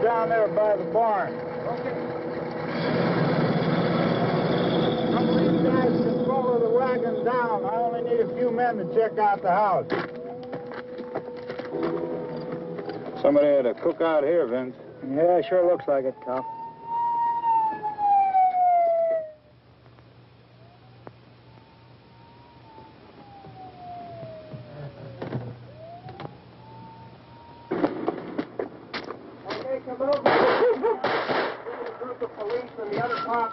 Down there by the barn. Okay. Some of these guys can follow the wagon down. I only need a few men to check out the house. Somebody had a cook out here, Vince. Yeah, sure looks like it, Tom. Come over. There's a group of police in the other part.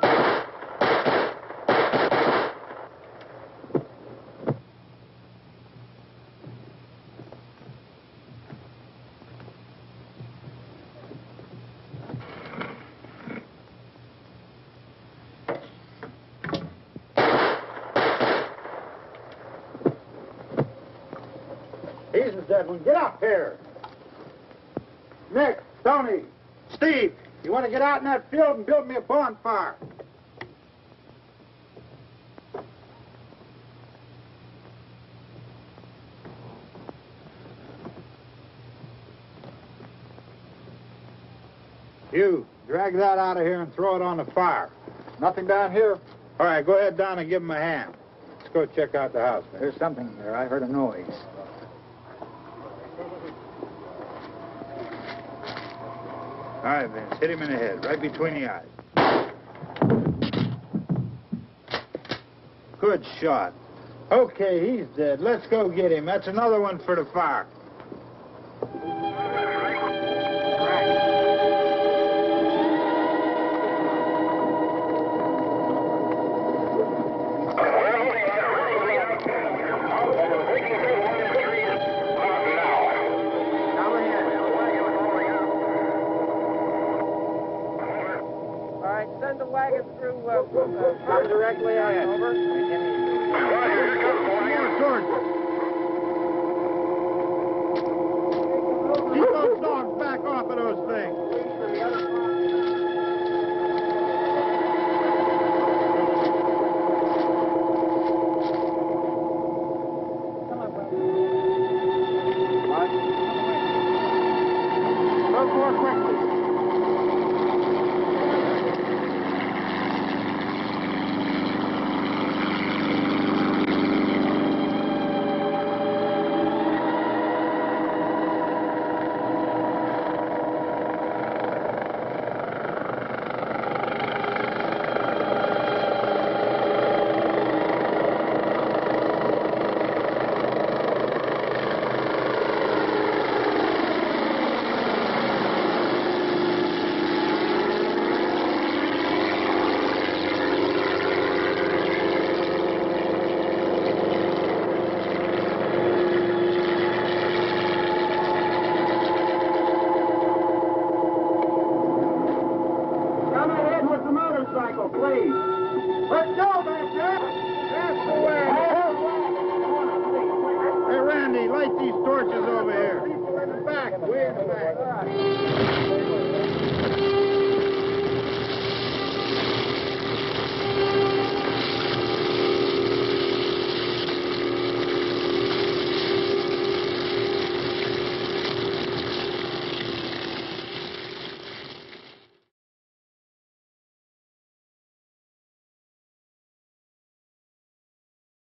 He's the dead one. Get up here. Nick, Tony, Steve, you want to get out in that field and build me a bonfire? You, drag that out of here and throw it on the fire. Nothing down here? All right, go ahead down and give him a hand. Let's go check out the house. There's something there. I heard a noise. All right, Vince, hit him in the head, right between the eyes. Good shot. Okay, he's dead. Let's go get him. That's another one for the fire. Send the wagon through, come directly ahead. Over. Keep those dogs back off of those things. Go more quickly. Please. Let's go back there. That's the way. Hey, Randy, light these torches over here. People in the back. Way in the back.